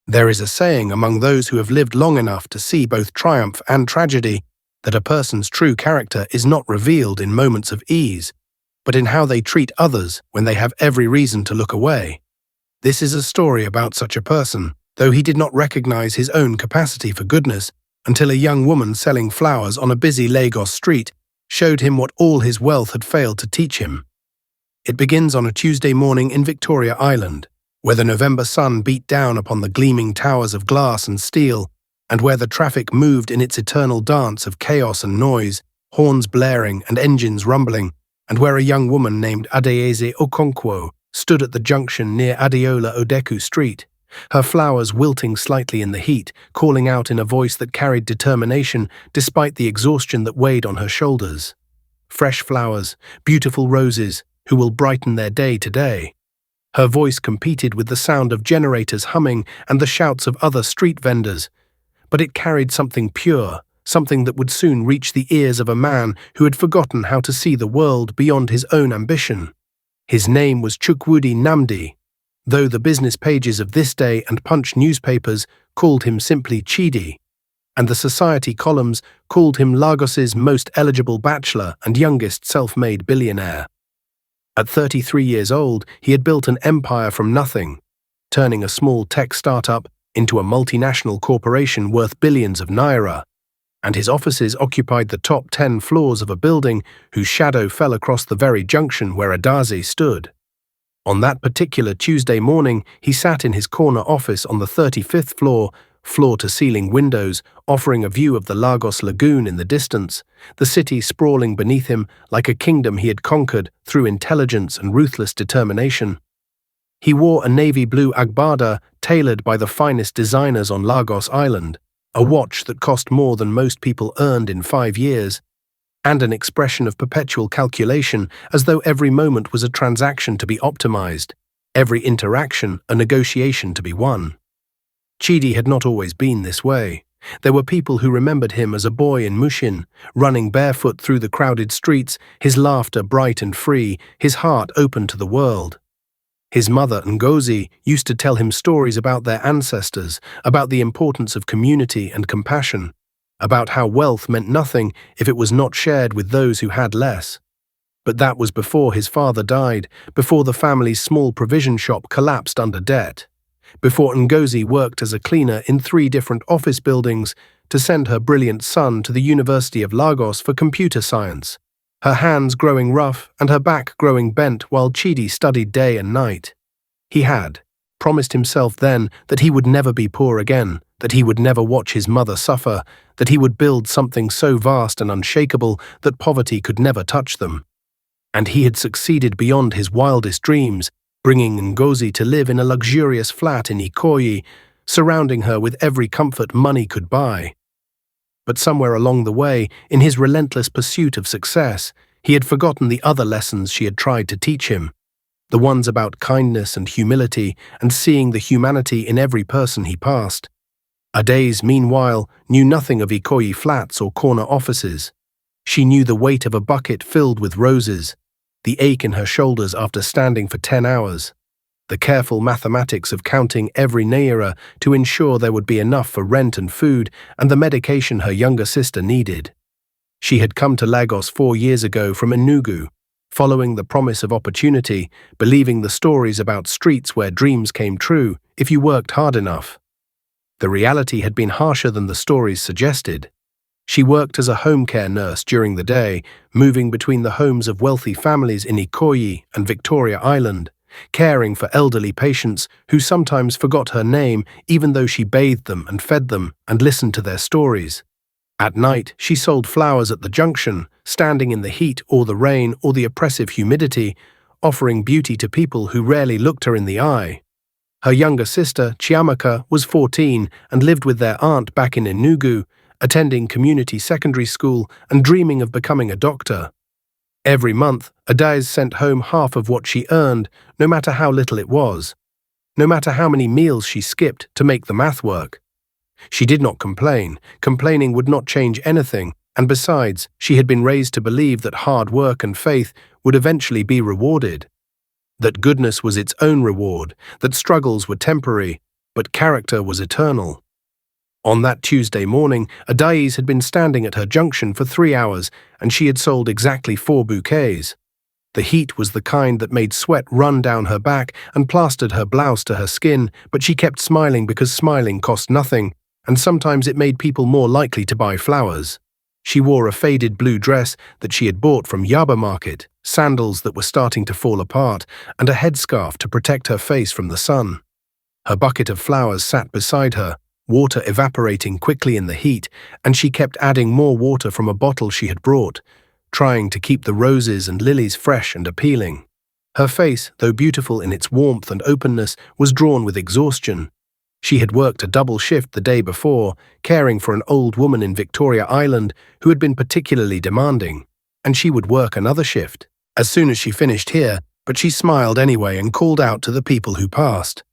There is a saying among those who have lived long enough to see both triumph and tragedy that a person's true character is not revealed in moments of ease, but in how they treat others when they have every reason to look away. This is a story about such a person, though he did not recognize his own capacity for goodness until a young woman selling flowers on a busy Lagos street showed him what all his wealth had failed to teach him. It begins on a Tuesday morning in Victoria Island, where the November sun beat down upon the gleaming towers of glass and steel, and where the traffic moved in its eternal dance of chaos and noise, horns blaring and engines rumbling, and where a young woman named Adaeze Okonkwo stood at the junction near Adeola Odeku Street, her flowers wilting slightly in the heat, calling out in a voice that carried determination despite the exhaustion that weighed on her shoulders. Fresh flowers, beautiful roses, who will brighten their day today. Her voice competed with the sound of generators humming and the shouts of other street vendors, but it carried something pure, something that would soon reach the ears of a man who had forgotten how to see the world beyond his own ambition. His name was Chukwudi Nnamdi, though the business pages of This Day and Punch newspapers called him simply Chidi, and the society columns called him Lagos's most eligible bachelor and youngest self-made billionaire. At 33 years old, he had built an empire from nothing, turning a small tech startup into a multinational corporation worth billions of naira, and his offices occupied the top 10 floors of a building whose shadow fell across the very junction where Adaze stood. On that particular Tuesday morning, he sat in his corner office on the 35th floor, floor-to-ceiling windows offering a view of the Lagos Lagoon in the distance, the city sprawling beneath him like a kingdom he had conquered through intelligence and ruthless determination. He wore a navy blue agbada tailored by the finest designers on Lagos Island, a watch that cost more than most people earned in 5 years, and an expression of perpetual calculation as though every moment was a transaction to be optimized, every interaction a negotiation to be won. Chidi had not always been this way. There were people who remembered him as a boy in Mushin, running barefoot through the crowded streets, his laughter bright and free, his heart open to the world. His mother, Ngozi, used to tell him stories about their ancestors, about the importance of community and compassion, about how wealth meant nothing if it was not shared with those who had less. But that was before his father died, before the family's small provision shop collapsed under debt, before Ngozi worked as a cleaner in 3 different office buildings to send her brilliant son to the University of Lagos for computer science, her hands growing rough and her back growing bent while Chidi studied day and night. He had promised himself then that he would never be poor again, that he would never watch his mother suffer, that he would build something so vast and unshakable that poverty could never touch them. And he had succeeded beyond his wildest dreams, bringing Ngozi to live in a luxurious flat in Ikoyi, surrounding her with every comfort money could buy. But somewhere along the way, in his relentless pursuit of success, he had forgotten the other lessons she had tried to teach him, the ones about kindness and humility and seeing the humanity in every person he passed. Adaze, meanwhile, knew nothing of Ikoyi flats or corner offices. She knew the weight of a bucket filled with roses, the ache in her shoulders after standing for 10 hours, the careful mathematics of counting every naira to ensure there would be enough for rent and food and the medication her younger sister needed. She had come to Lagos 4 years ago from Enugu, following the promise of opportunity, believing the stories about streets where dreams came true if you worked hard enough. The reality had been harsher than the stories suggested. She worked as a home care nurse during the day, moving between the homes of wealthy families in Ikoyi and Victoria Island, caring for elderly patients who sometimes forgot her name even though she bathed them and fed them and listened to their stories. At night, she sold flowers at the junction, standing in the heat or the rain or the oppressive humidity, offering beauty to people who rarely looked her in the eye. Her younger sister, Chiamaka, was 14 and lived with their aunt back in Enugu, attending community secondary school and dreaming of becoming a doctor. Every month, Adaze sent home half of what she earned, no matter how little it was, no matter how many meals she skipped to make the math work. She did not complain. Complaining would not change anything, and besides, she had been raised to believe that hard work and faith would eventually be rewarded, that goodness was its own reward, that struggles were temporary, but character was eternal. On that Tuesday morning, Adais had been standing at her junction for 3 hours, and she had sold exactly 4 bouquets. The heat was the kind that made sweat run down her back and plastered her blouse to her skin, but she kept smiling because smiling cost nothing, and sometimes it made people more likely to buy flowers. She wore a faded blue dress that she had bought from Yaba Market, sandals that were starting to fall apart, and a headscarf to protect her face from the sun. Her bucket of flowers sat beside her, water evaporating quickly in the heat, and she kept adding more water from a bottle she had brought, trying to keep the roses and lilies fresh and appealing. Her face, though beautiful in its warmth and openness, was drawn with exhaustion. She had worked a double shift the day before, caring for an old woman in Victoria Island who had been particularly demanding, and she would work another shift as soon as she finished here, but she smiled anyway and called out to the people who passed.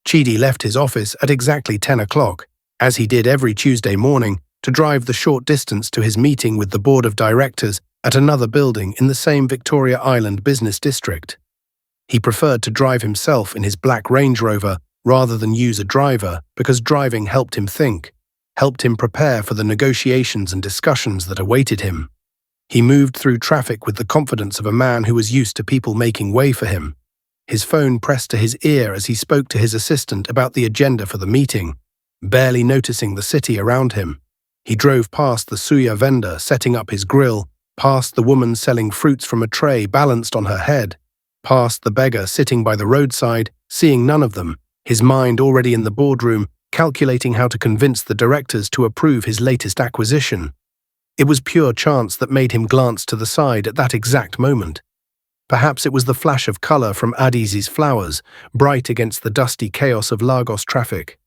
Chidi left his office at exactly 10 o'clock, as he did every Tuesday morning, to drive the short distance to his meeting with the board of directors at another building in the same Victoria Island business district. He preferred to drive himself in his black Range Rover rather than use a driver because driving helped him think, helped him prepare for the negotiations and discussions that awaited him. He moved through traffic with the confidence of a man who was used to people making way for him. His phone pressed to his ear as he spoke to his assistant about the agenda for the meeting, barely noticing the city around him. He drove past the suya vendor setting up his grill, past the woman selling fruits from a tray balanced on her head, past the beggar sitting by the roadside, seeing none of them, his mind already in the boardroom, calculating how to convince the directors to approve his latest acquisition. It was pure chance that made him glance to the side at that exact moment. Perhaps it was the flash of color from Adiz's flowers, bright against the dusty chaos of Lagos traffic.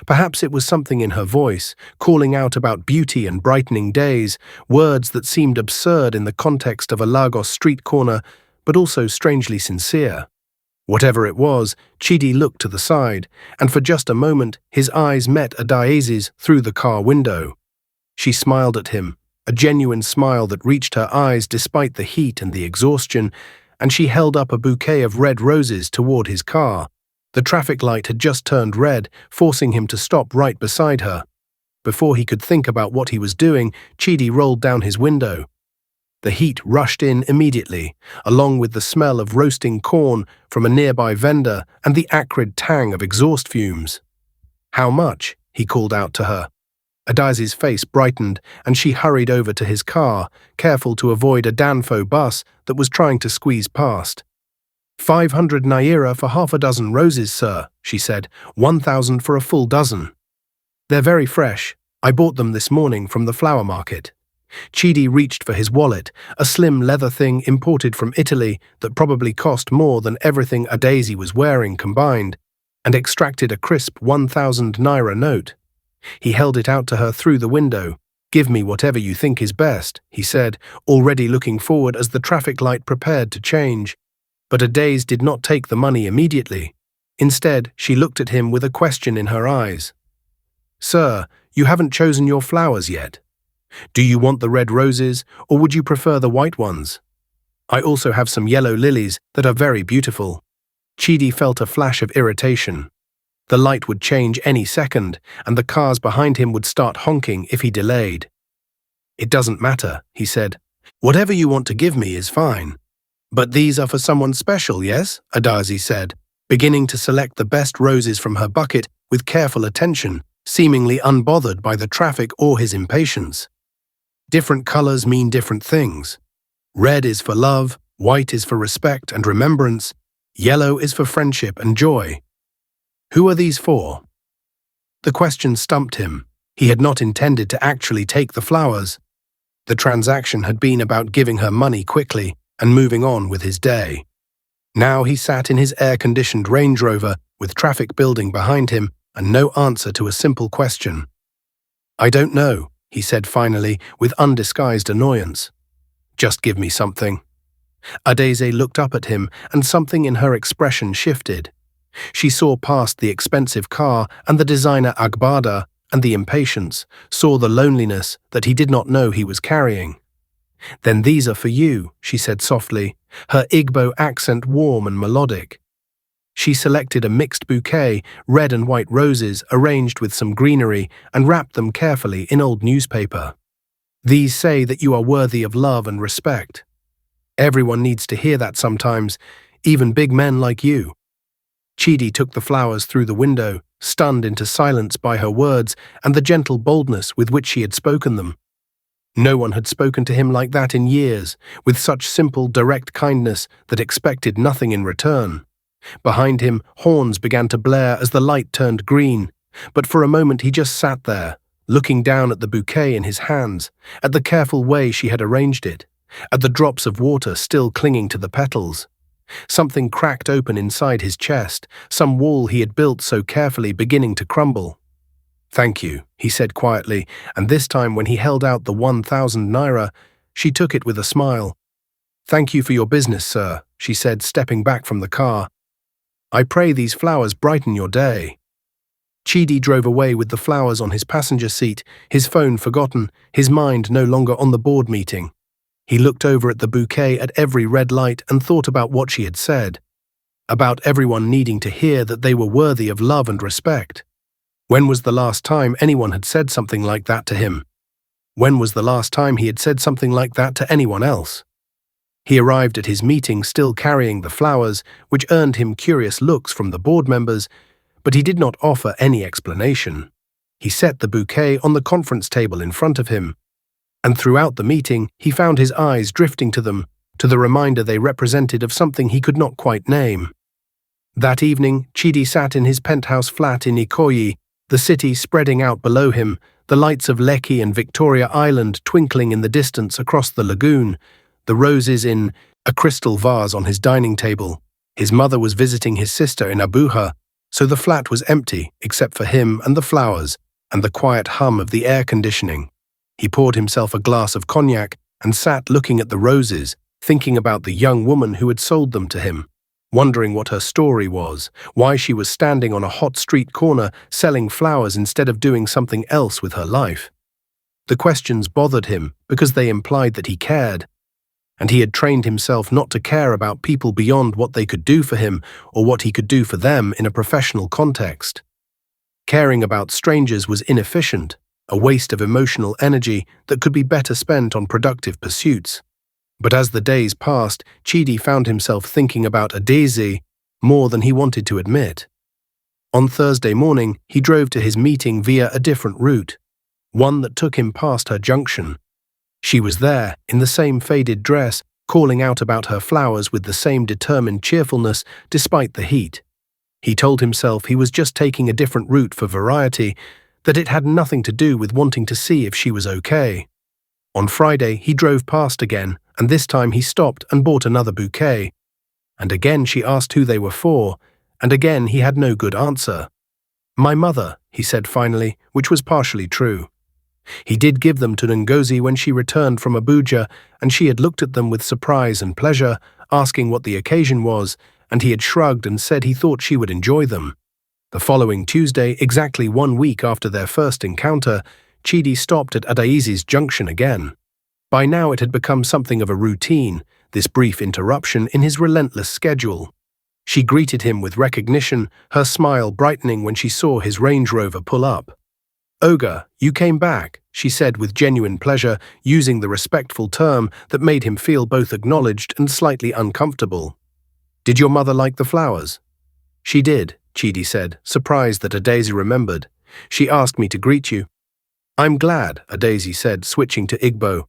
Perhaps it was something in her voice, calling out about beauty and brightening days, words that seemed absurd in the context of a Lagos street corner, but also strangely sincere. Whatever it was, Chidi looked to the side, and for just a moment his eyes met Adai's through the car window. She smiled at him, a genuine smile that reached her eyes despite the heat and the exhaustion, and she held up a bouquet of red roses toward his car. The traffic light had just turned red, forcing him to stop right beside her. Before he could think about what he was doing, Chidi rolled down his window. The heat rushed in immediately, along with the smell of roasting corn from a nearby vendor and the acrid tang of exhaust fumes. "How much?" he called out to her. Adai's face brightened, and she hurried over to his car, careful to avoid a Danfo bus that was trying to squeeze past. 500 naira for half a dozen roses, sir, she said, 1,000 for a full dozen. They're very fresh. I bought them this morning from the flower market. Chidi reached for his wallet, a slim leather thing imported from Italy that probably cost more than everything Adesi was wearing combined, and extracted a crisp 1,000 naira note. He held it out to her through the window. "Give me whatever you think is best," he said, already looking forward as the traffic light prepared to change. But Adais did not take the money immediately. Instead, she looked at him with a question in her eyes. "Sir, you haven't chosen your flowers yet. Do you want the red roses, or would you prefer the white ones? I also have some yellow lilies that are very beautiful." Chidi felt a flash of irritation. The light would change any second, and the cars behind him would start honking if he delayed. "It doesn't matter," he said. "Whatever you want to give me is fine." "But these are for someone special, yes?" Adazi said, beginning to select the best roses from her bucket with careful attention, seemingly unbothered by the traffic or his impatience. "Different colors mean different things. Red is for love, white is for respect and remembrance, yellow is for friendship and joy. Who are these for?" The question stumped him. He had not intended to actually take the flowers. The transaction had been about giving her money quickly and moving on with his day. Now he sat in his air-conditioned Range Rover with traffic building behind him and no answer to a simple question. "I don't know," he said finally with undisguised annoyance. "Just give me something." Adese looked up at him and something in her expression shifted. She saw past the expensive car and the designer agbada and the impatience, saw the loneliness that he did not know he was carrying. "Then these are for you," she said softly, her Igbo accent warm and melodic. She selected a mixed bouquet, red and white roses arranged with some greenery, and wrapped them carefully in old newspaper. These say that you are worthy of love and respect. Everyone needs to hear that sometimes, even big men like you. Chidi took the flowers through the window, stunned into silence by her words and the gentle boldness with which she had spoken them. No one had spoken to him like that in years, with such simple, direct kindness that expected nothing in return. Behind him, horns began to blare as the light turned green, but for a moment he just sat there, looking down at the bouquet in his hands, at the careful way she had arranged it, at the drops of water still clinging to the petals. Something cracked open inside his chest, some wall he had built so carefully beginning to crumble. "Thank you," he said quietly, and this time when he held out the 1,000 naira, she took it with a smile. "Thank you for your business, sir," she said, stepping back from the car. "I pray these flowers brighten your day." Chidi drove away with the flowers on his passenger seat, his phone forgotten, his mind no longer on the board meeting. He looked over at the bouquet at every red light and thought about what she had said, about everyone needing to hear that they were worthy of love and respect. When was the last time anyone had said something like that to him? When was the last time he had said something like that to anyone else? He arrived at his meeting still carrying the flowers, which earned him curious looks from the board members, but he did not offer any explanation. He set the bouquet on the conference table in front of him, and throughout the meeting he found his eyes drifting to them, to the reminder they represented of something he could not quite name. That evening, Chidi sat in his penthouse flat in Ikoyi, the city spreading out below him, the lights of Lekki and Victoria Island twinkling in the distance across the lagoon, the roses in a crystal vase on his dining table. His mother was visiting his sister in Abuja, so the flat was empty except for him and the flowers and the quiet hum of the air conditioning. He poured himself a glass of cognac and sat looking at the roses, thinking about the young woman who had sold them to him, wondering what her story was, why she was standing on a hot street corner selling flowers instead of doing something else with her life. The questions bothered him because they implied that he cared, and he had trained himself not to care about people beyond what they could do for him or what he could do for them in a professional context. Caring about strangers was inefficient, a waste of emotional energy that could be better spent on productive pursuits. But as the days passed, Chidi found himself thinking about Adesi more than he wanted to admit. On Thursday morning, he drove to his meeting via a different route, one that took him past her junction. She was there, in the same faded dress, calling out about her flowers with the same determined cheerfulness despite the heat. He told himself he was just taking a different route for variety, that it had nothing to do with wanting to see if she was okay. On Friday, he drove past again, and this time he stopped and bought another bouquet. And again she asked who they were for, and again he had no good answer. "My mother," he said finally, which was partially true. He did give them to Ngozi when she returned from Abuja, and she had looked at them with surprise and pleasure, asking what the occasion was, and he had shrugged and said he thought she would enjoy them. The following Tuesday, exactly 1 week after their first encounter, Chidi stopped at Adaizi's junction again. By now it had become something of a routine, this brief interruption in his relentless schedule. She greeted him with recognition, her smile brightening when she saw his Range Rover pull up. "Oga, you came back," she said with genuine pleasure, using the respectful term that made him feel both acknowledged and slightly uncomfortable. "Did your mother like the flowers?" "She did," Chidi said, surprised that Adesi remembered. "She asked me to greet you." "I'm glad," Adesi said, switching to Igbo.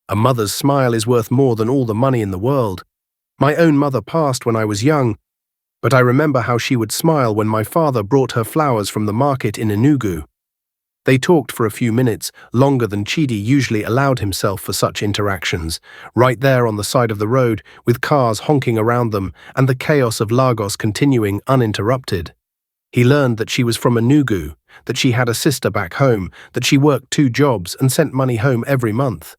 "A mother's smile is worth more than all the money in the world. My own mother passed when I was young, but I remember how she would smile when my father brought her flowers from the market in Enugu." They talked for a few minutes, longer than Chidi usually allowed himself for such interactions, right there on the side of the road, with cars honking around them and the chaos of Lagos continuing uninterrupted. He learned that she was from Enugu, that she had a sister back home, that she worked 2 jobs and sent money home every month.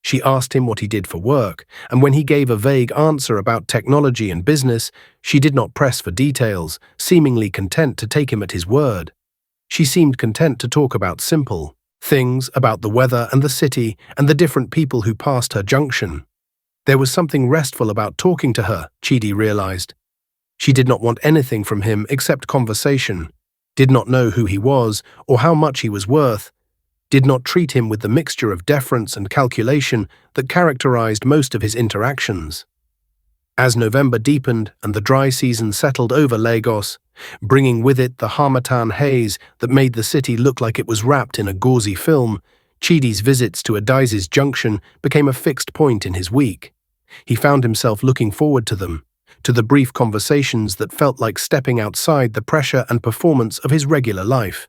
She asked him what he did for work, and when he gave a vague answer about technology and business, she did not press for details, seemingly content to take him at his word. She seemed content to talk about simple things, about the weather and the city and the different people who passed her junction. There was something restful about talking to her, Chidi realized. She did not want anything from him except conversation, did not know who he was or how much he was worth, did not treat him with the mixture of deference and calculation that characterized most of his interactions. As November deepened and the dry season settled over Lagos, bringing with it the harmattan haze that made the city look like it was wrapped in a gauzy film, Chidi's visits to Adaize's Junction became a fixed point in his week. He found himself looking forward to them, to the brief conversations that felt like stepping outside the pressure and performance of his regular life.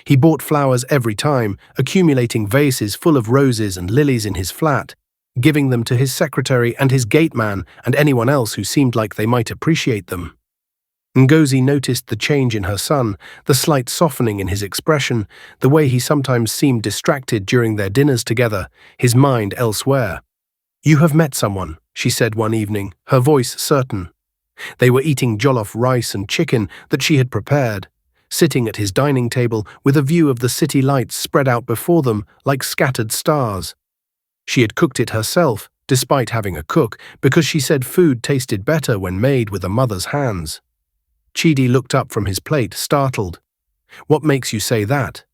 He bought flowers every time, accumulating vases full of roses and lilies in his flat, giving them to his secretary and his gateman and anyone else who seemed like they might appreciate them. Ngozi noticed the change in her son, the slight softening in his expression, the way he sometimes seemed distracted during their dinners together, his mind elsewhere. "You have met someone," she said one evening, her voice certain. They were eating jollof rice and chicken that she had prepared, sitting at his dining table with a view of the city lights spread out before them like scattered stars. She had cooked it herself, despite having a cook, because she said food tasted better when made with a mother's hands. Chidi looked up from his plate, startled. "What makes you say that?"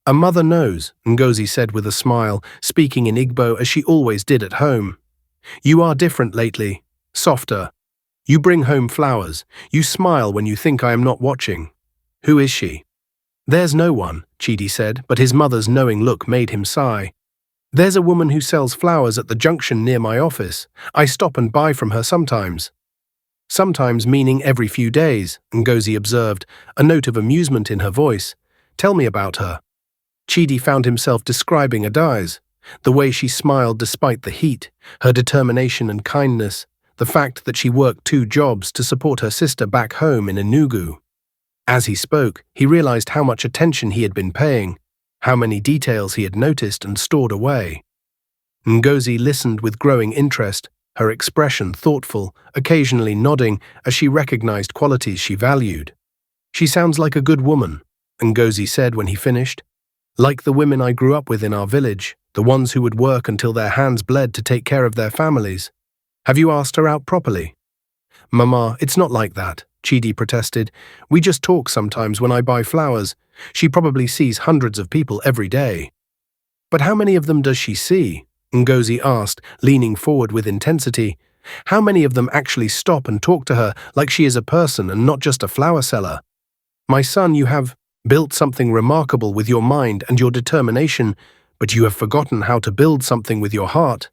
"A mother knows," Ngozi said with a smile, speaking in Igbo as she always did at home. "You are different lately, softer. You bring home flowers. You smile when you think I am not watching. Who is she?" "There's no one," Chidi said, but his mother's knowing look made him sigh. "There's a woman who sells flowers at the junction near my office. I stop and buy from her sometimes." "Sometimes meaning every few days," Ngozi observed, a note of amusement in her voice. "Tell me about her." Chidi found himself describing Adaize, the way she smiled despite the heat, her determination and kindness, the fact that she worked 2 jobs to support her sister back home in Enugu. As he spoke, he realized how much attention he had been paying, how many details he had noticed and stored away. Ngozi listened with growing interest, her expression thoughtful, occasionally nodding as she recognized qualities she valued. "She sounds like a good woman," Ngozi said when he finished. "Like the women I grew up with in our village, the ones who would work until their hands bled to take care of their families. Have you asked her out properly?" "Mama, it's not like that," Chidi protested. "We just talk sometimes when I buy flowers. She probably sees hundreds of people every day." "But how many of them does she see?" Ngozi asked, leaning forward with intensity. "How many of them actually stop and talk to her like she is a person and not just a flower seller? My son, you have built something remarkable with your mind and your determination, but you have forgotten how to build something with your heart.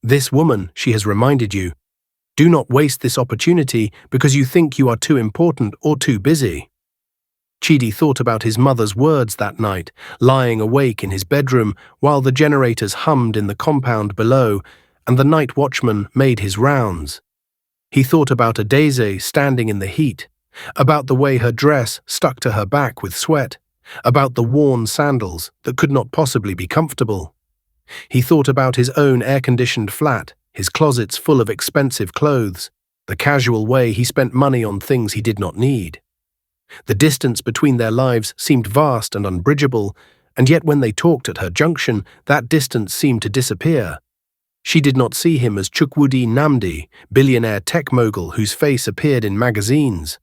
This woman, she has reminded you. Do not waste this opportunity because you think you are too important or too busy." Chidi thought about his mother's words that night, lying awake in his bedroom while the generators hummed in the compound below and the night watchman made his rounds. He thought about Adaize standing in the heat, about the way her dress stuck to her back with sweat, about the worn sandals that could not possibly be comfortable. He thought about his own air-conditioned flat, his closets full of expensive clothes, the casual way he spent money on things he did not need. The distance between their lives seemed vast and unbridgeable, and yet when they talked at her junction, that distance seemed to disappear. She did not see him as Chukwudi Namdi, billionaire tech mogul whose face appeared in magazines.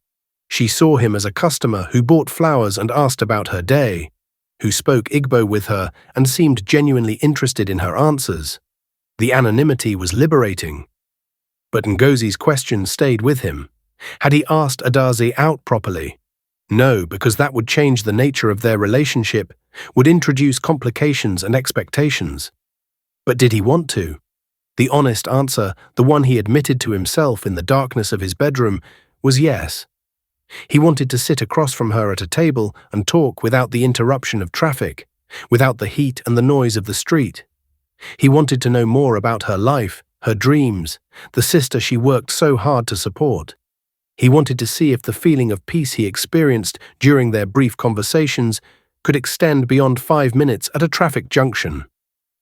She saw him as a customer who bought flowers and asked about her day, who spoke Igbo with her and seemed genuinely interested in her answers. The anonymity was liberating. But Ngozi's question stayed with him. Had he asked Adaize out properly? No, because that would change the nature of their relationship, would introduce complications and expectations. But did he want to? The honest answer, the one he admitted to himself in the darkness of his bedroom, was yes. He wanted to sit across from her at a table and talk without the interruption of traffic, without the heat and the noise of the street. He wanted to know more about her life, her dreams, the sister she worked so hard to support. He wanted to see if the feeling of peace he experienced during their brief conversations could extend beyond 5 minutes at a traffic junction.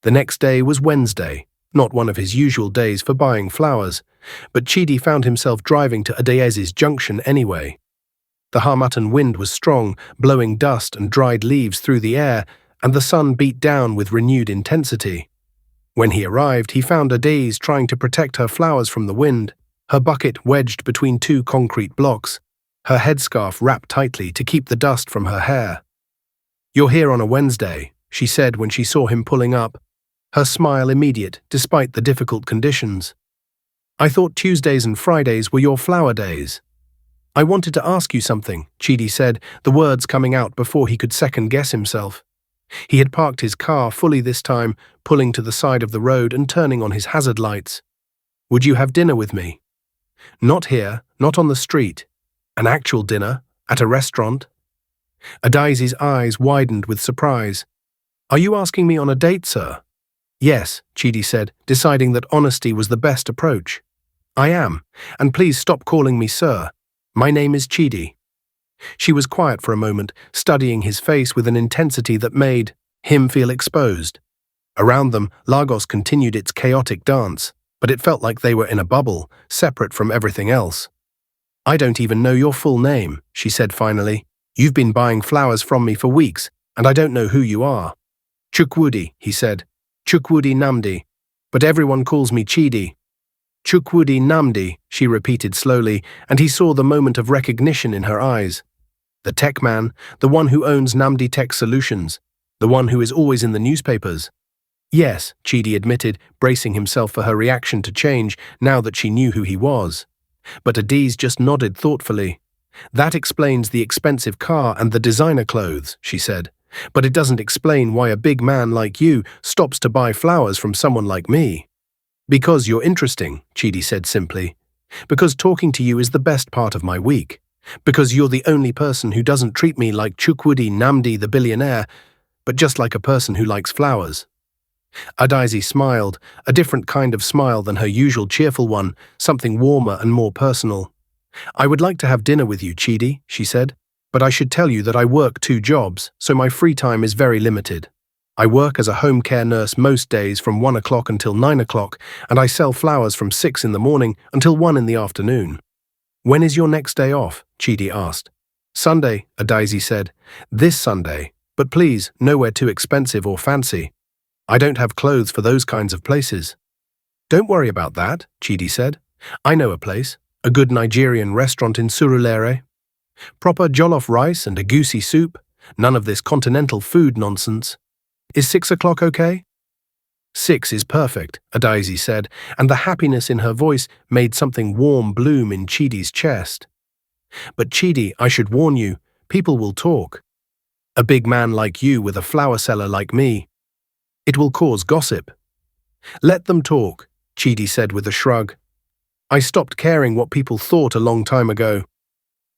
The next day was Wednesday, not one of his usual days for buying flowers, but Chidi found himself driving to Adaize's junction anyway. The harmattan wind was strong, blowing dust and dried leaves through the air, and the sun beat down with renewed intensity. When he arrived, he found Adaize trying to protect her flowers from the wind, her bucket wedged between two concrete blocks, her headscarf wrapped tightly to keep the dust from her hair. "You're here on a Wednesday," she said when she saw him pulling up, her smile immediate despite the difficult conditions. "I thought Tuesdays and Fridays were your flower days." "I wanted to ask you something," Chidi said, the words coming out before he could second-guess himself. He had parked his car fully this time, pulling to the side of the road and turning on his hazard lights. "Would you have dinner with me?" "Not here, not on the street. An actual dinner? At a restaurant?" Adaizi's eyes widened with surprise. "Are you asking me on a date, sir?" "Yes," Chidi said, deciding that honesty was the best approach. "I am, and please stop calling me sir. My name is Chidi." She was quiet for a moment, studying his face with an intensity that made him feel exposed. Around them, Lagos continued its chaotic dance, but it felt like they were in a bubble, separate from everything else. "I don't even know your full name," she said finally. "You've been buying flowers from me for weeks, and I don't know who you are." "Chukwudi," he said. "Chukwudi Namdi. But everyone calls me Chidi." "Chukwudi Namdi," she repeated slowly, and he saw the moment of recognition in her eyes. The tech man, the one who owns Namdi Tech Solutions, the one who is always in the newspapers. "Yes," Chidi admitted, bracing himself for her reaction to change now that she knew who he was. But Adiz just nodded thoughtfully. "That explains the expensive car and the designer clothes," she said. "But it doesn't explain why a big man like you stops to buy flowers from someone like me." "Because you're interesting," Chidi said simply. "Because talking to you is the best part of my week. Because you're the only person who doesn't treat me like Chukwudi Namdi the billionaire, but just like a person who likes flowers." Adaizi smiled, a different kind of smile than her usual cheerful one, something warmer and more personal. "I would like to have dinner with you, Chidi," she said, "but I should tell you that I work 2 jobs, so my free time is very limited. I work as a home care nurse most days from 1 o'clock until 9 o'clock, and I sell flowers from 6 in the morning until 1 in the afternoon." "When is your next day off?" Chidi asked. "Sunday," Adaizi said. "This Sunday, but please, nowhere too expensive or fancy. I don't have clothes for those kinds of places." "Don't worry about that," Chidi said. "I know a place, a good Nigerian restaurant in Surulere. Proper jollof rice and a goosey soup, none of this continental food nonsense. Is 6 o'clock okay?" "6 is perfect," Adaizi said, and the happiness in her voice made something warm bloom in Chidi's chest. "But Chidi, I should warn you, people will talk. A big man like you with a flower seller like me. It will cause gossip." "Let them talk," Chidi said with a shrug. "I stopped caring what people thought a long time ago."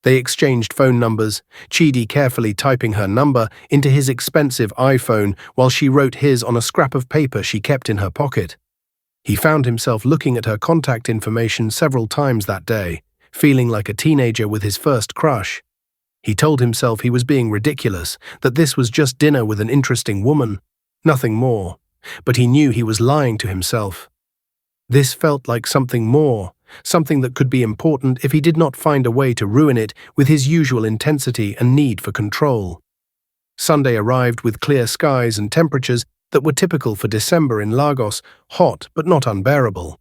They exchanged phone numbers, Chidi carefully typing her number into his expensive iPhone while she wrote his on a scrap of paper she kept in her pocket. He found himself looking at her contact information several times that day, feeling like a teenager with his first crush. He told himself he was being ridiculous, that this was just dinner with an interesting woman, nothing more, but he knew he was lying to himself. This felt like something more, something that could be important if he did not find a way to ruin it with his usual intensity and need for control. Sunday arrived with clear skies and temperatures that were typical for December in Lagos, hot but not unbearable.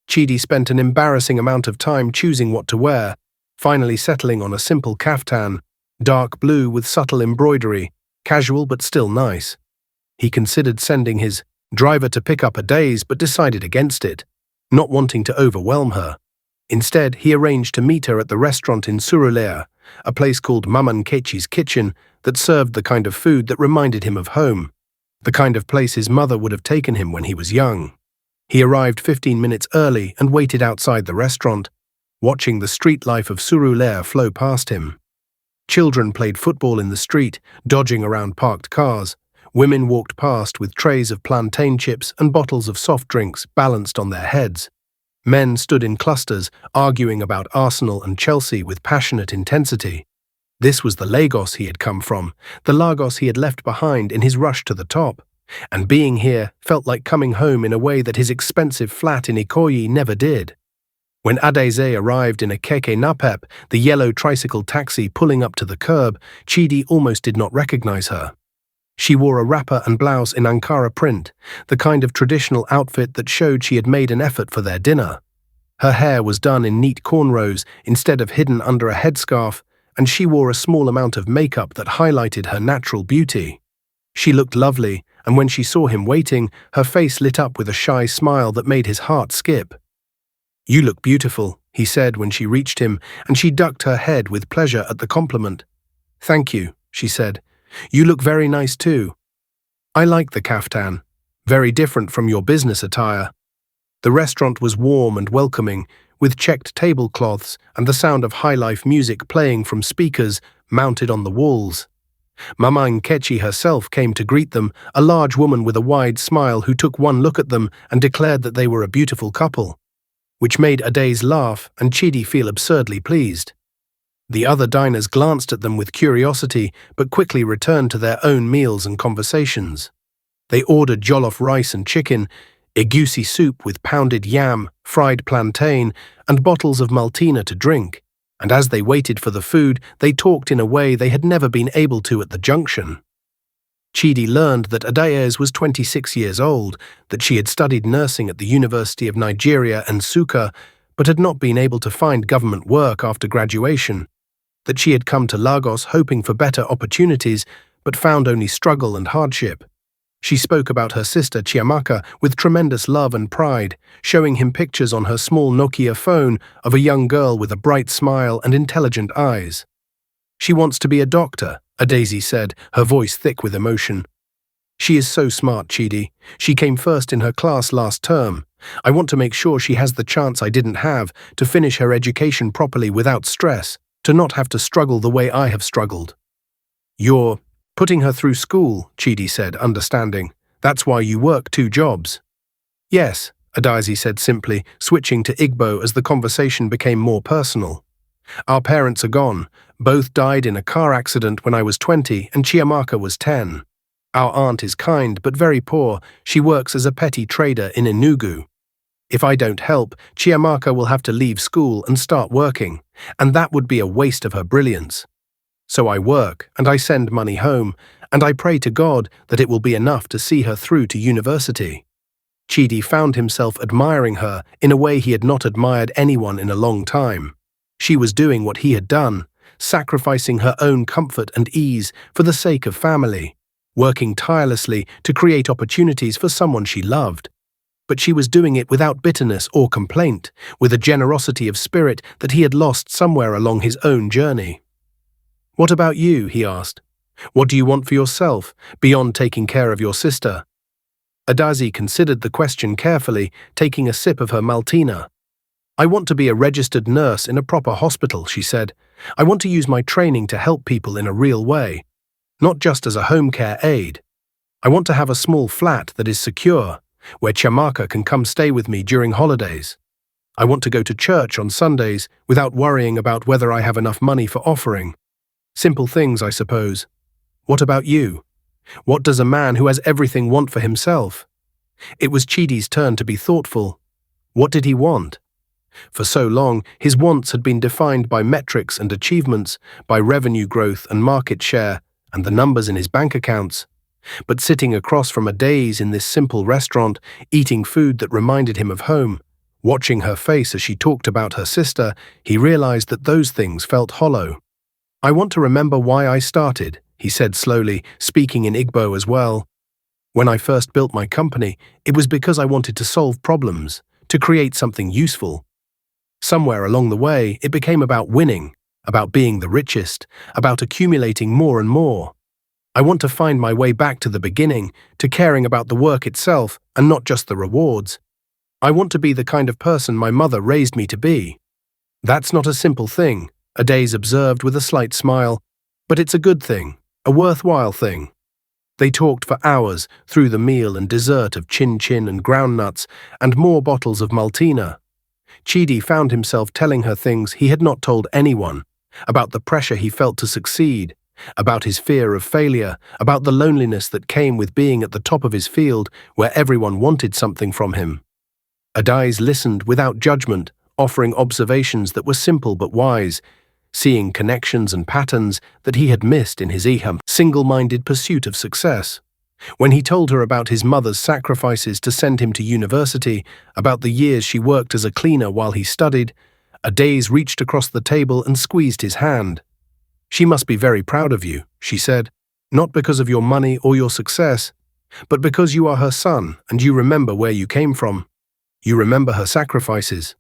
Chidi spent an embarrassing amount of time choosing what to wear, finally settling on a simple kaftan, dark blue with subtle embroidery, casual but still nice. He considered sending his driver to pick up Adiz but decided against it, not wanting to overwhelm her. Instead, he arranged to meet her at the restaurant in Surulere, a place called Mama Nkechi's Kitchen that served the kind of food that reminded him of home, the kind of place his mother would have taken him when he was young. He arrived 15 minutes early and waited outside the restaurant, watching the street life of Surulere flow past him. Children played football in the street, dodging around parked cars. Women walked past with trays of plantain chips and bottles of soft drinks balanced on their heads. Men stood in clusters, arguing about Arsenal and Chelsea with passionate intensity. This was the Lagos he had come from, the Lagos he had left behind in his rush to the top. And being here felt like coming home in a way that his expensive flat in Ikoyi never did. When Adeze arrived in a keke napep, the yellow tricycle taxi pulling up to the curb, Chidi almost did not recognize her. She wore a wrapper and blouse in Ankara print, the kind of traditional outfit that showed she had made an effort for their dinner. Her hair was done in neat cornrows instead of hidden under a headscarf, and she wore a small amount of makeup that highlighted her natural beauty. She looked lovely, and when she saw him waiting, her face lit up with a shy smile that made his heart skip. "You look beautiful," he said when she reached him, and she ducked her head with pleasure at the compliment. "Thank you," she said. "You look very nice too. I like the kaftan. Very different from your business attire." The restaurant was warm and welcoming, with checked tablecloths and the sound of high-life music playing from speakers mounted on the walls. Mama Nkechi herself came to greet them, a large woman with a wide smile who took one look at them and declared that they were a beautiful couple, which made Adaze laugh and Chidi feel absurdly pleased. The other diners glanced at them with curiosity but quickly returned to their own meals and conversations. They ordered jollof rice and chicken, egusi soup with pounded yam, fried plantain, and bottles of maltina to drink, and as they waited for the food, they talked in a way they had never been able to at the junction. Chidi learned that Adaeze was 26 years old, that she had studied nursing at the University of Nigeria and Nsukka, but had not been able to find government work after graduation, that she had come to Lagos hoping for better opportunities, but found only struggle and hardship. She spoke about her sister Chiamaka with tremendous love and pride, showing him pictures on her small Nokia phone of a young girl with a bright smile and intelligent eyes. "She wants to be a doctor," Adaeze said, her voice thick with emotion. "She is so smart, Chidi. She came first in her class last term. I want to make sure she has the chance I didn't have, to finish her education properly without stress, to not have to struggle the way I have struggled." "You're putting her through school," Chidi said, understanding. "That's why you work 2 jobs." "Yes," Adaeze said simply, switching to Igbo as the conversation became more personal. "Our parents are gone. Both died in a car accident when I was 20 and Chiamaka was 10. Our aunt is kind but very poor. She works as a petty trader in Enugu. If I don't help, Chiamaka will have to leave school and start working, and that would be a waste of her brilliance. So I work, and I send money home, and I pray to God that it will be enough to see her through to university." Chidi found himself admiring her in a way he had not admired anyone in a long time. She was doing what he had done, sacrificing her own comfort and ease for the sake of family, working tirelessly to create opportunities for someone she loved. But she was doing it without bitterness or complaint, with a generosity of spirit that he had lost somewhere along his own journey. "What about you?" he asked. "What do you want for yourself, beyond taking care of your sister?" Adaeze considered the question carefully, taking a sip of her maltina. "I want to be a registered nurse in a proper hospital," she said. "I want to use my training to help people in a real way, not just as a home care aide. I want to have a small flat that is secure, where Chiamaka can come stay with me during holidays. I want to go to church on Sundays without worrying about whether I have enough money for offering. Simple things, I suppose. What about you? What does a man who has everything want for himself?" It was Chidi's turn to be thoughtful. What did he want? For so long, his wants had been defined by metrics and achievements, by revenue growth and market share, and the numbers in his bank accounts. But sitting across from Adaeze in this simple restaurant, eating food that reminded him of home, watching her face as she talked about her sister, he realized that those things felt hollow. "I want to remember why I started," he said slowly, speaking in Igbo as well. "When I first built my company, it was because I wanted to solve problems, to create something useful. Somewhere along the way, it became about winning, about being the richest, about accumulating more and more. I want to find my way back to the beginning, to caring about the work itself and not just the rewards. I want to be the kind of person my mother raised me to be." "That's not a simple thing," Adaeze observed with a slight smile, "but it's a good thing, a worthwhile thing." They talked for hours through the meal and dessert of chin-chin and groundnuts and more bottles of maltina. Chidi found himself telling her things he had not told anyone, about the pressure he felt to succeed, about his fear of failure, about the loneliness that came with being at the top of his field where everyone wanted something from him. Adaeze listened without judgment, offering observations that were simple but wise, seeing connections and patterns that he had missed in his single-minded pursuit of success. When he told her about his mother's sacrifices to send him to university, about the years she worked as a cleaner while he studied, Adaze reached across the table and squeezed his hand. "She must be very proud of you," she said, "not because of your money or your success, but because you are her son and you remember where you came from. You remember her sacrifices."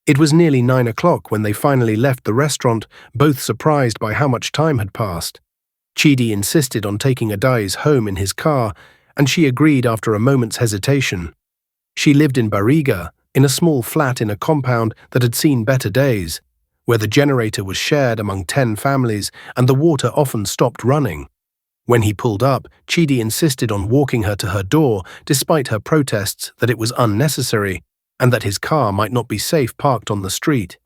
It was nearly 9 o'clock when they finally left the restaurant, both surprised by how much time had passed. Chidi insisted on taking Adaze home in his car, and she agreed after a moment's hesitation. She lived in Bariga, in a small flat in a compound that had seen better days, where the generator was shared among 10 families and the water often stopped running. When he pulled up, Chidi insisted on walking her to her door, despite her protests that it was unnecessary and that his car might not be safe parked on the street.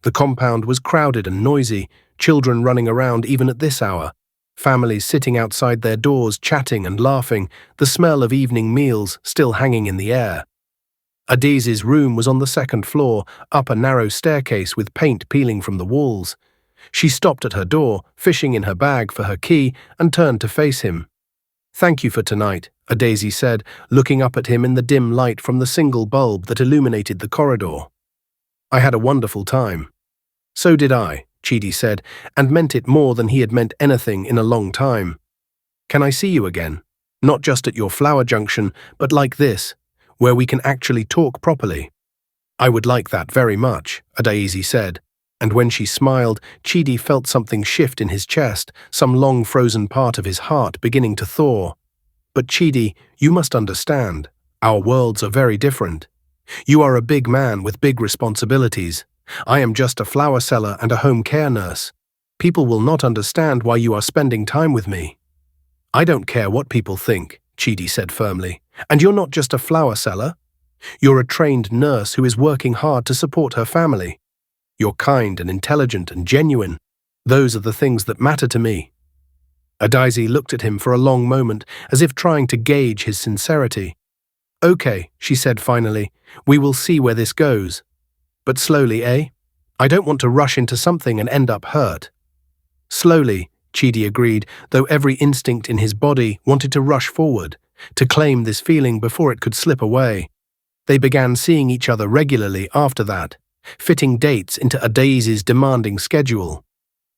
The compound was crowded and noisy, children running around even at this hour, families sitting outside their doors chatting and laughing, the smell of evening meals still hanging in the air. Adiz's room was on the second floor, up a narrow staircase with paint peeling from the walls. She stopped at her door, fishing in her bag for her key, and turned to face him. "Thank you for tonight," Adiz said, looking up at him in the dim light from the single bulb that illuminated the corridor. "I had a wonderful time." "So did I," Chidi said, and meant it more than he had meant anything in a long time. "Can I see you again? Not just at your flower junction, but like this, where we can actually talk properly." "I would like that very much," Adaizi said, and when she smiled, Chidi felt something shift in his chest, some long-frozen part of his heart beginning to thaw. "But Chidi, you must understand, our worlds are very different. You are a big man with big responsibilities. I am just a flower seller and a home care nurse. People will not understand why you are spending time with me." "I don't care what people think," Chidi said firmly. "And you're not just a flower seller. You're a trained nurse who is working hard to support her family. You're kind and intelligent and genuine. Those are the things that matter to me." Adaizi looked at him for a long moment, as if trying to gauge his sincerity. "Okay," she said finally, "we will see where this goes. But slowly, eh? I don't want to rush into something and end up hurt." "Slowly," Chidi agreed, though every instinct in his body wanted to rush forward, to claim this feeling before it could slip away. They began seeing each other regularly after that, fitting dates into Adaizi's demanding schedule.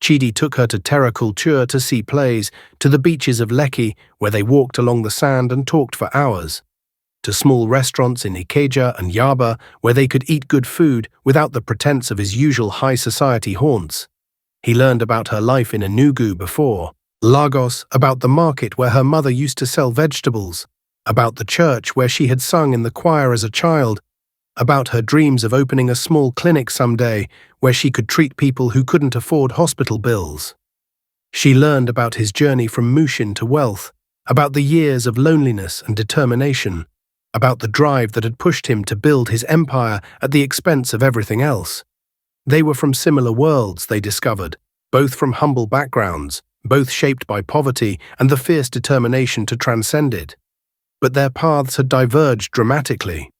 Chidi took her to Terra Culture to see plays, to the beaches of Lekki, where they walked along the sand and talked for hours, to small restaurants in Ikeja and Yaba, where they could eat good food without the pretense of his usual high-society haunts. He learned about her life in Enugu before, Lagos, about the market where her mother used to sell vegetables, about the church where she had sung in the choir as a child, about her dreams of opening a small clinic someday where she could treat people who couldn't afford hospital bills. She learned about his journey from Mushin to wealth, about the years of loneliness and determination, about the drive that had pushed him to build his empire at the expense of everything else. They were from similar worlds, they discovered, both from humble backgrounds, both shaped by poverty and the fierce determination to transcend it. But their paths had diverged dramatically.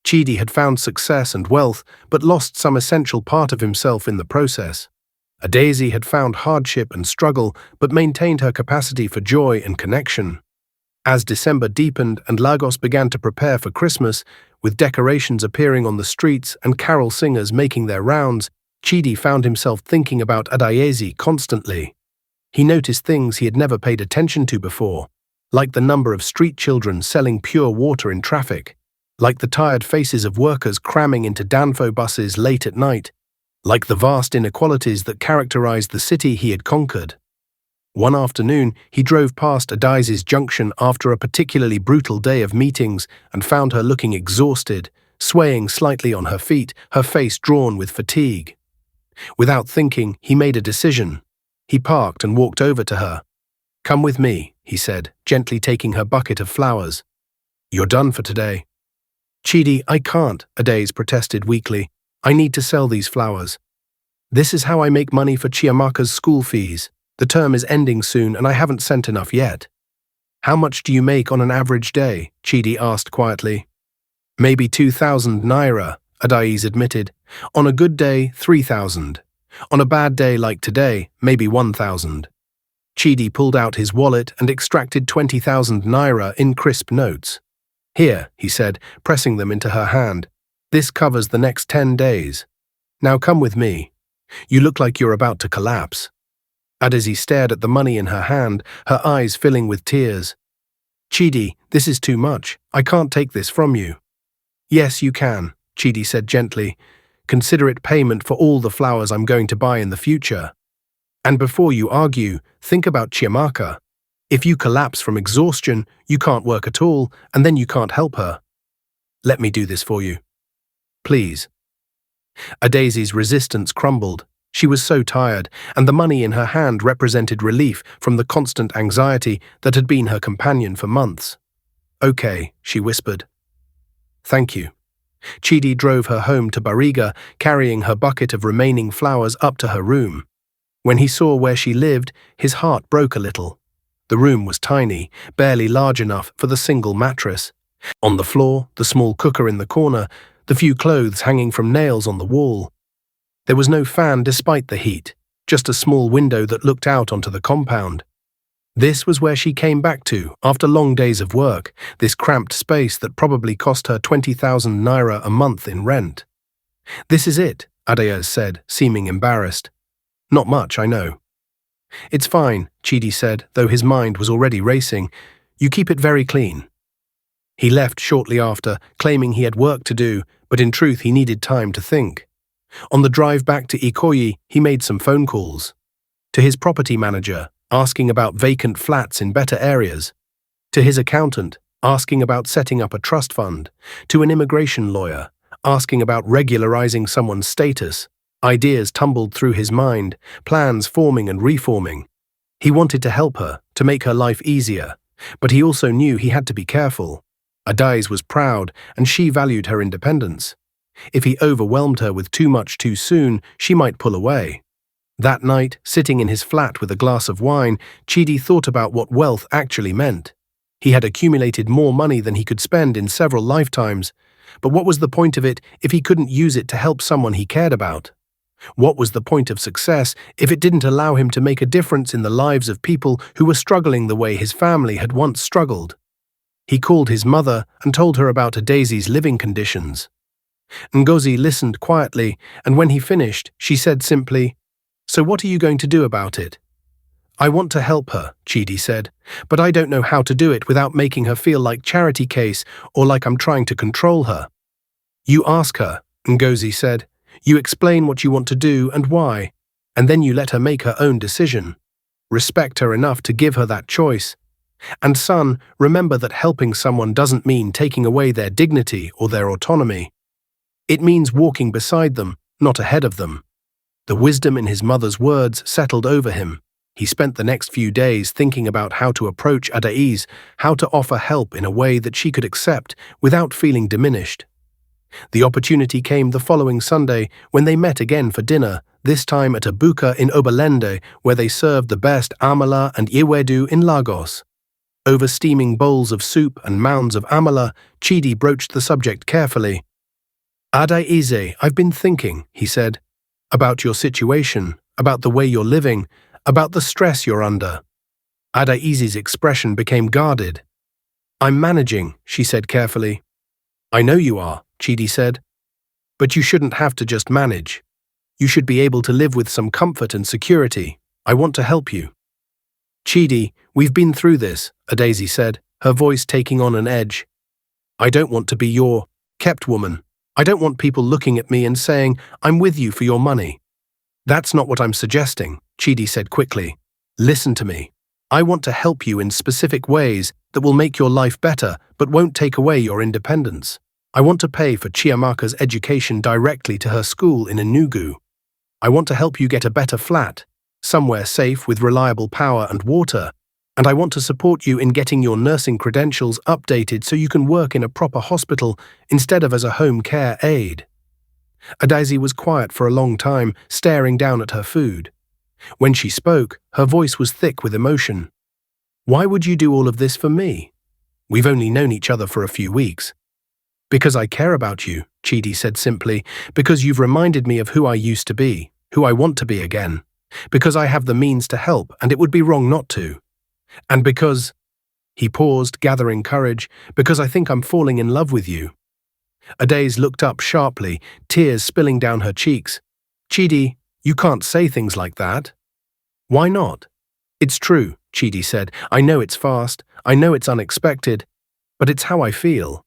Chidi had found success and wealth, but lost some essential part of himself in the process. Adaizi had found hardship and struggle, but maintained her capacity for joy and connection. As December deepened and Lagos began to prepare for Christmas, with decorations appearing on the streets and carol singers making their rounds, Chidi found himself thinking about Adaizi constantly. He noticed things he had never paid attention to before, like the number of street children selling pure water in traffic, like the tired faces of workers cramming into Danfo buses late at night, like the vast inequalities that characterized the city he had conquered. One afternoon, he drove past Adaizi's junction after a particularly brutal day of meetings and found her looking exhausted, swaying slightly on her feet, her face drawn with fatigue. Without thinking, he made a decision. He parked and walked over to her. "Come with me," he said, gently taking her bucket of flowers. "You're done for today." "Chidi, I can't," Adaiz protested weakly. "I need to sell these flowers. This is how I make money for Chiamaka's school fees. The term is ending soon and I haven't sent enough yet." "How much do you make on an average day?" Chidi asked quietly. "Maybe 2,000 naira," Adaiz admitted. "On a good day, 3,000. On a bad day like today, maybe 1,000. Chidi pulled out his wallet and extracted 20,000 naira in crisp notes. "Here," he said, pressing them into her hand. "This covers the next 10 days. Now come with me. You look like you're about to collapse." Adesi stared at the money in her hand, her eyes filling with tears. "Chidi, this is too much. I can't take this from you." "Yes, you can," Chidi said gently. "Consider it payment for all the flowers I'm going to buy in the future. And before you argue, think about Chiamaka. If you collapse from exhaustion, you can't work at all, and then you can't help her. Let me do this for you. Please." Adesi's resistance crumbled. She was so tired, and the money in her hand represented relief from the constant anxiety that had been her companion for months. "Okay," she whispered. "Thank you." Chidi drove her home to Bariga, carrying her bucket of remaining flowers up to her room. When he saw where she lived, his heart broke a little. The room was tiny, barely large enough for the single mattress. On the floor, the small cooker in the corner, the few clothes hanging from nails on the wall. There was no fan despite the heat, just a small window that looked out onto the compound. This was where she came back to after long days of work, this cramped space that probably cost her 20,000 naira a month in rent. "This is it," Adayaz said, seeming embarrassed. "Not much, I know." "It's fine," Chidi said, though his mind was already racing. "You keep it very clean." He left shortly after, claiming he had work to do, but in truth he needed time to think. On the drive back to Ikoyi, he made some phone calls. To his property manager, asking about vacant flats in better areas. To his accountant, asking about setting up a trust fund. To an immigration lawyer, asking about regularizing someone's status. Ideas tumbled through his mind, plans forming and reforming. He wanted to help her, to make her life easier, but he also knew he had to be careful. Adais was proud, and she valued her independence. If he overwhelmed her with too much too soon, she might pull away. That night, sitting in his flat with a glass of wine, Chidi thought about what wealth actually meant. He had accumulated more money than he could spend in several lifetimes, but what was the point of it if he couldn't use it to help someone he cared about? What was the point of success if it didn't allow him to make a difference in the lives of people who were struggling the way his family had once struggled? He called his mother and told her about Adesi's living conditions. Ngozi listened quietly, and when he finished, she said simply, "So what are you going to do about it?" "I want to help her," Chidi said, "but I don't know how to do it without making her feel like charity case or like I'm trying to control her." "You ask her," Ngozi said. "You explain what you want to do and why, and then you let her make her own decision. Respect her enough to give her that choice. And son, remember that helping someone doesn't mean taking away their dignity or their autonomy. It means walking beside them, not ahead of them." The wisdom in his mother's words settled over him. He spent the next few days thinking about how to approach Adais, how to offer help in a way that she could accept without feeling diminished. The opportunity came the following Sunday when they met again for dinner, this time at a buka in Oberlende, where they served the best amala and iwedu in Lagos. Over steaming bowls of soup and mounds of amala, Chidi broached the subject carefully. "Adaize, I've been thinking," he said, "about your situation, about the way you're living, about the stress you're under." Adaize's expression became guarded. "I'm managing," she said carefully. "I know you are," Chidi said. "But you shouldn't have to just manage. You should be able to live with some comfort and security. I want to help you." "Chidi, we've been through this," Adaize said, her voice taking on an edge. "I don't want to be your kept woman. I don't want people looking at me and saying, 'I'm with you for your money.' That's not what I'm suggesting," Chidi said quickly. "Listen to me. I want to help you in specific ways that will make your life better but won't take away your independence. I want to pay for Chiamaka's education directly to her school in Enugu. I want to help you get a better flat, somewhere safe with reliable power and water, and I want to support you in getting your nursing credentials updated so you can work in a proper hospital instead of as a home care aide." Adaize was quiet for a long time, staring down at her food. When she spoke, her voice was thick with emotion. "Why would you do all of this for me? We've only known each other for a few weeks." "Because I care about you," Chidi said simply, "because you've reminded me of who I used to be, who I want to be again. Because I have the means to help, and it would be wrong not to. And because, he paused, gathering courage, because I think I'm falling in love with you. Adaze looked up sharply, tears spilling down her cheeks. Chidi, you can't say things like that. Why not? It's true, Chidi said. I know it's fast, I know it's unexpected, but it's how I feel.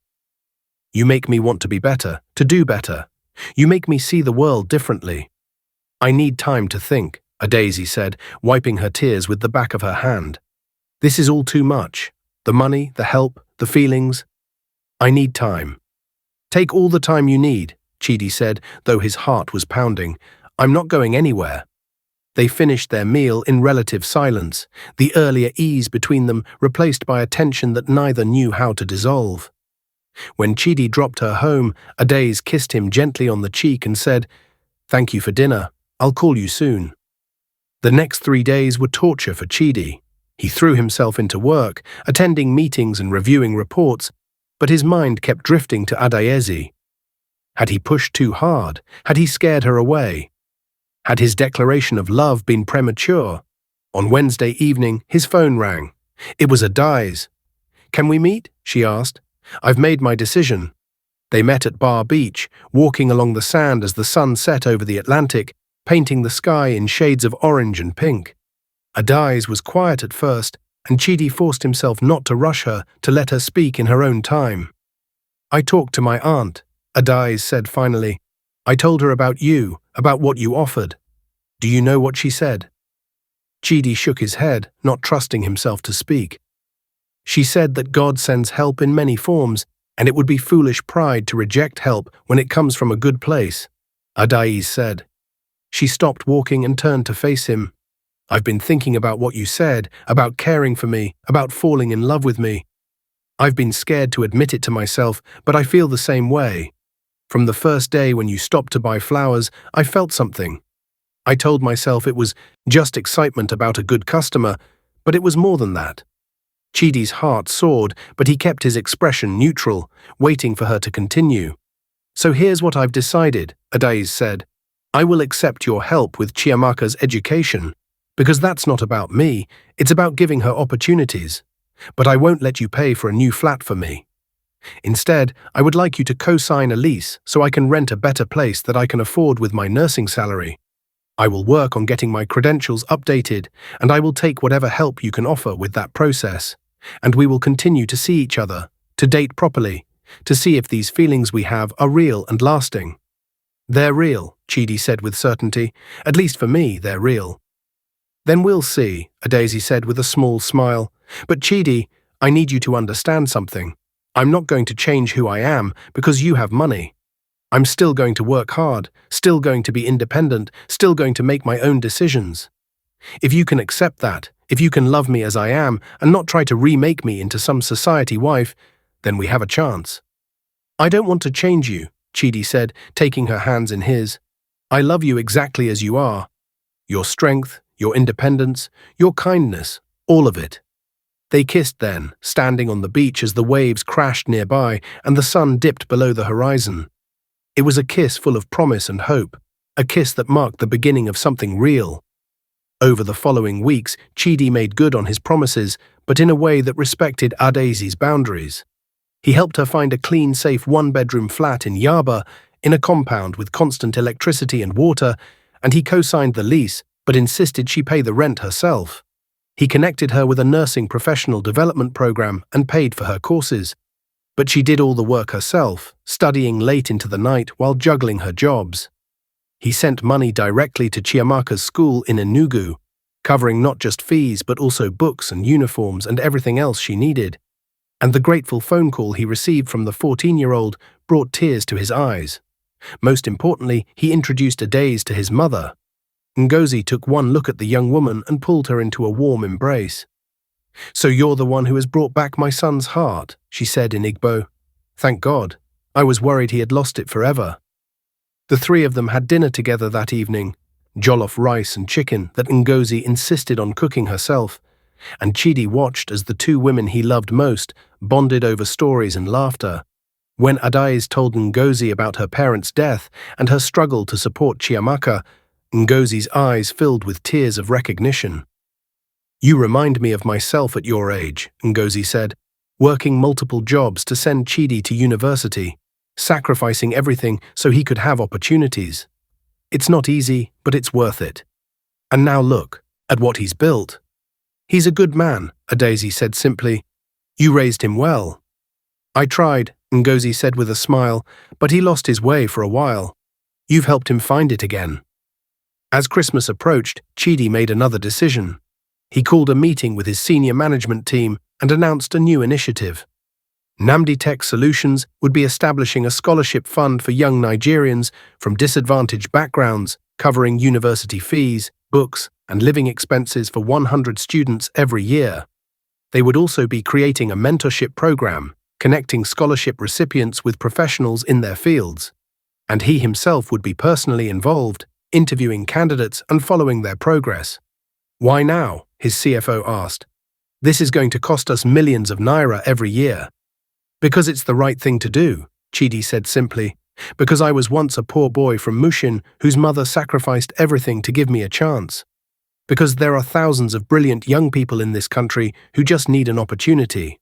You make me want to be better, to do better. You make me see the world differently. I need time to think, Adaze said, wiping her tears with the back of her hand. This is all too much. The money, the help, the feelings. I need time. Take all the time you need, Chidi said, though his heart was pounding. I'm not going anywhere. They finished their meal in relative silence, the earlier ease between them replaced by a tension that neither knew how to dissolve. When Chidi dropped her home, Adaze kissed him gently on the cheek and said, "Thank you for dinner. I'll call you soon." The next 3 days were torture for Chidi. He threw himself into work, attending meetings and reviewing reports, but his mind kept drifting to Adaeze. Had he pushed too hard? Had he scared her away? Had his declaration of love been premature? On Wednesday evening, his phone rang. It was Adaeze. "Can we meet?" she asked. "I've made my decision." They met at Bar Beach, walking along the sand as the sun set over the Atlantic, painting the sky in shades of orange and pink. Adaeze was quiet at first, and Chidi forced himself not to rush her, to let her speak in her own time. "I talked to my aunt," Adaeze said finally. "I told her about you, about what you offered. Do you know what she said?" Chidi shook his head, not trusting himself to speak. "She said that God sends help in many forms, and it would be foolish pride to reject help when it comes from a good place," Adaeze said. She stopped walking and turned to face him. "I've been thinking about what you said, about caring for me, about falling in love with me. I've been scared to admit it to myself, but I feel the same way. From the first day when you stopped to buy flowers, I felt something. I told myself it was just excitement about a good customer, but it was more than that." Chidi's heart soared, but he kept his expression neutral, waiting for her to continue. "So here's what I've decided," Adaeze said. "I will accept your help with Chiamaka's education, because that's not about me, it's about giving her opportunities. But I won't let you pay for a new flat for me. Instead, I would like you to co-sign a lease so I can rent a better place that I can afford with my nursing salary. I will work on getting my credentials updated, and I will take whatever help you can offer with that process. And we will continue to see each other, to date properly, to see if these feelings we have are real and lasting." "They're real," Chidi said with certainty. "At least for me, they're real." "Then we'll see," Adaeze said with a small smile. "But Chidi, I need you to understand something. I'm not going to change who I am because you have money. I'm still going to work hard, still going to be independent, still going to make my own decisions. If you can accept that, if you can love me as I am and not try to remake me into some society wife, then we have a chance." "I don't want to change you," Chidi said, taking her hands in his. "I love you exactly as you are. Your strength, your independence, your kindness, all of it." They kissed then, standing on the beach as the waves crashed nearby and the sun dipped below the horizon. It was a kiss full of promise and hope, a kiss that marked the beginning of something real. Over the following weeks, Chidi made good on his promises, but in a way that respected Adaeze's boundaries. He helped her find a clean, safe one-bedroom flat in Yaba, in a compound with constant electricity and water, and he co-signed the lease, but insisted she pay the rent herself. He connected her with a nursing professional development program and paid for her courses. But she did all the work herself, studying late into the night while juggling her jobs. He sent money directly to Chiamaka's school in Enugu, covering not just fees but also books and uniforms and everything else she needed. And the grateful phone call he received from the 14-year-old brought tears to his eyes. Most importantly, he introduced Adaeze to his mother. Ngozi took one look at the young woman and pulled her into a warm embrace. "So you're the one who has brought back my son's heart," she said in Igbo. "Thank God. I was worried he had lost it forever." The three of them had dinner together that evening, jollof rice and chicken that Ngozi insisted on cooking herself, and Chidi watched as the two women he loved most bonded over stories and laughter. When Adaeze told Ngozi about her parents' death and her struggle to support Chiamaka, Ngozi's eyes filled with tears of recognition. "You remind me of myself at your age," Ngozi said, working multiple jobs to send Chidi to university, sacrificing everything so he could have opportunities. "It's not easy, but it's worth it. And now look at what he's built." "He's a good man," Adaeze said simply. "You raised him well." "I tried," Ngozi said with a smile, "but he lost his way for a while. You've helped him find it again." As Christmas approached, Chidi made another decision. He called a meeting with his senior management team and announced a new initiative. Namdi Tech Solutions would be establishing a scholarship fund for young Nigerians from disadvantaged backgrounds, covering university fees, books, and living expenses for 100 students every year. They would also be creating a mentorship program, connecting scholarship recipients with professionals in their fields. And he himself would be personally involved, interviewing candidates and following their progress. "Why now?" his CFO asked. "This is going to cost us millions of naira every year." "Because it's the right thing to do," Chidi said simply. "Because I was once a poor boy from Mushin whose mother sacrificed everything to give me a chance. Because there are thousands of brilliant young people in this country who just need an opportunity.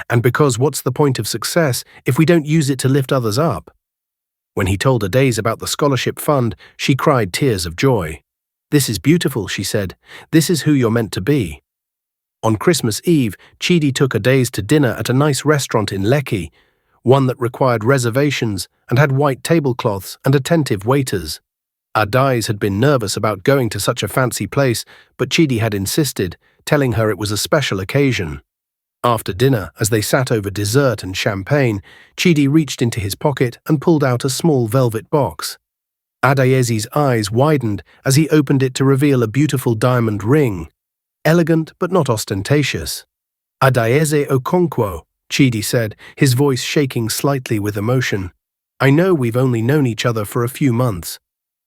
And because what's the point of success if we don't use it to lift others up?" When he told Adaeze about the scholarship fund, she cried tears of joy. "This is beautiful," she said. "This is who you're meant to be." On Christmas Eve, Chidi took Adaeze to dinner at a nice restaurant in Lekki, one that required reservations and had white tablecloths and attentive waiters. Adaeze had been nervous about going to such a fancy place, but Chidi had insisted, telling her it was a special occasion. After dinner, as they sat over dessert and champagne, Chidi reached into his pocket and pulled out a small velvet box. Adaeze's eyes widened as he opened it to reveal a beautiful diamond ring. Elegant but not ostentatious. "Adaeze Okonkwo," Chidi said, his voice shaking slightly with emotion. "I know we've only known each other for a few months.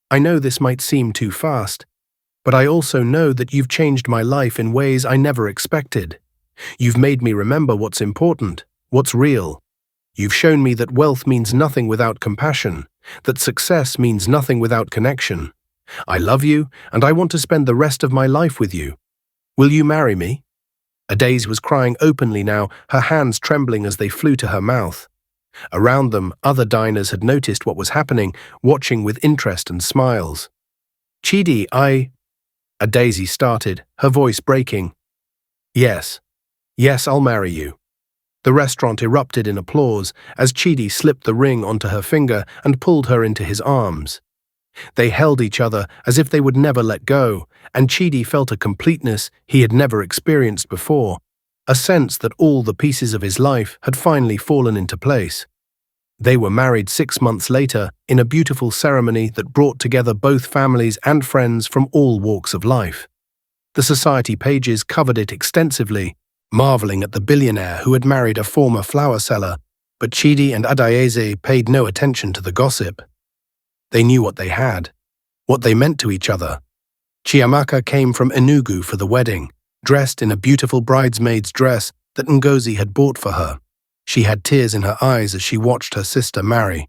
I know this might seem too fast, but I also know that you've changed my life in ways I never expected. You've made me remember what's important, what's real. You've shown me that wealth means nothing without compassion, that success means nothing without connection. I love you, and I want to spend the rest of my life with you. Will you marry me?" Adaeze was crying openly now, her hands trembling as they flew to her mouth. Around them, other diners had noticed what was happening, watching with interest and smiles. "Chidi, Adaeze started, her voice breaking. Yes, I'll marry you." The restaurant erupted in applause as Chidi slipped the ring onto her finger and pulled her into his arms. They held each other as if they would never let go, and Chidi felt a completeness he had never experienced before, a sense that all the pieces of his life had finally fallen into place. They were married 6 months later in a beautiful ceremony that brought together both families and friends from all walks of life. The society pages covered it extensively, marveling at the billionaire who had married a former flower seller, but Chidi and Adaeze paid no attention to the gossip. They knew what they had, what they meant to each other. Chiamaka came from Enugu for the wedding, dressed in a beautiful bridesmaid's dress that Ngozi had bought for her. She had tears in her eyes as she watched her sister marry,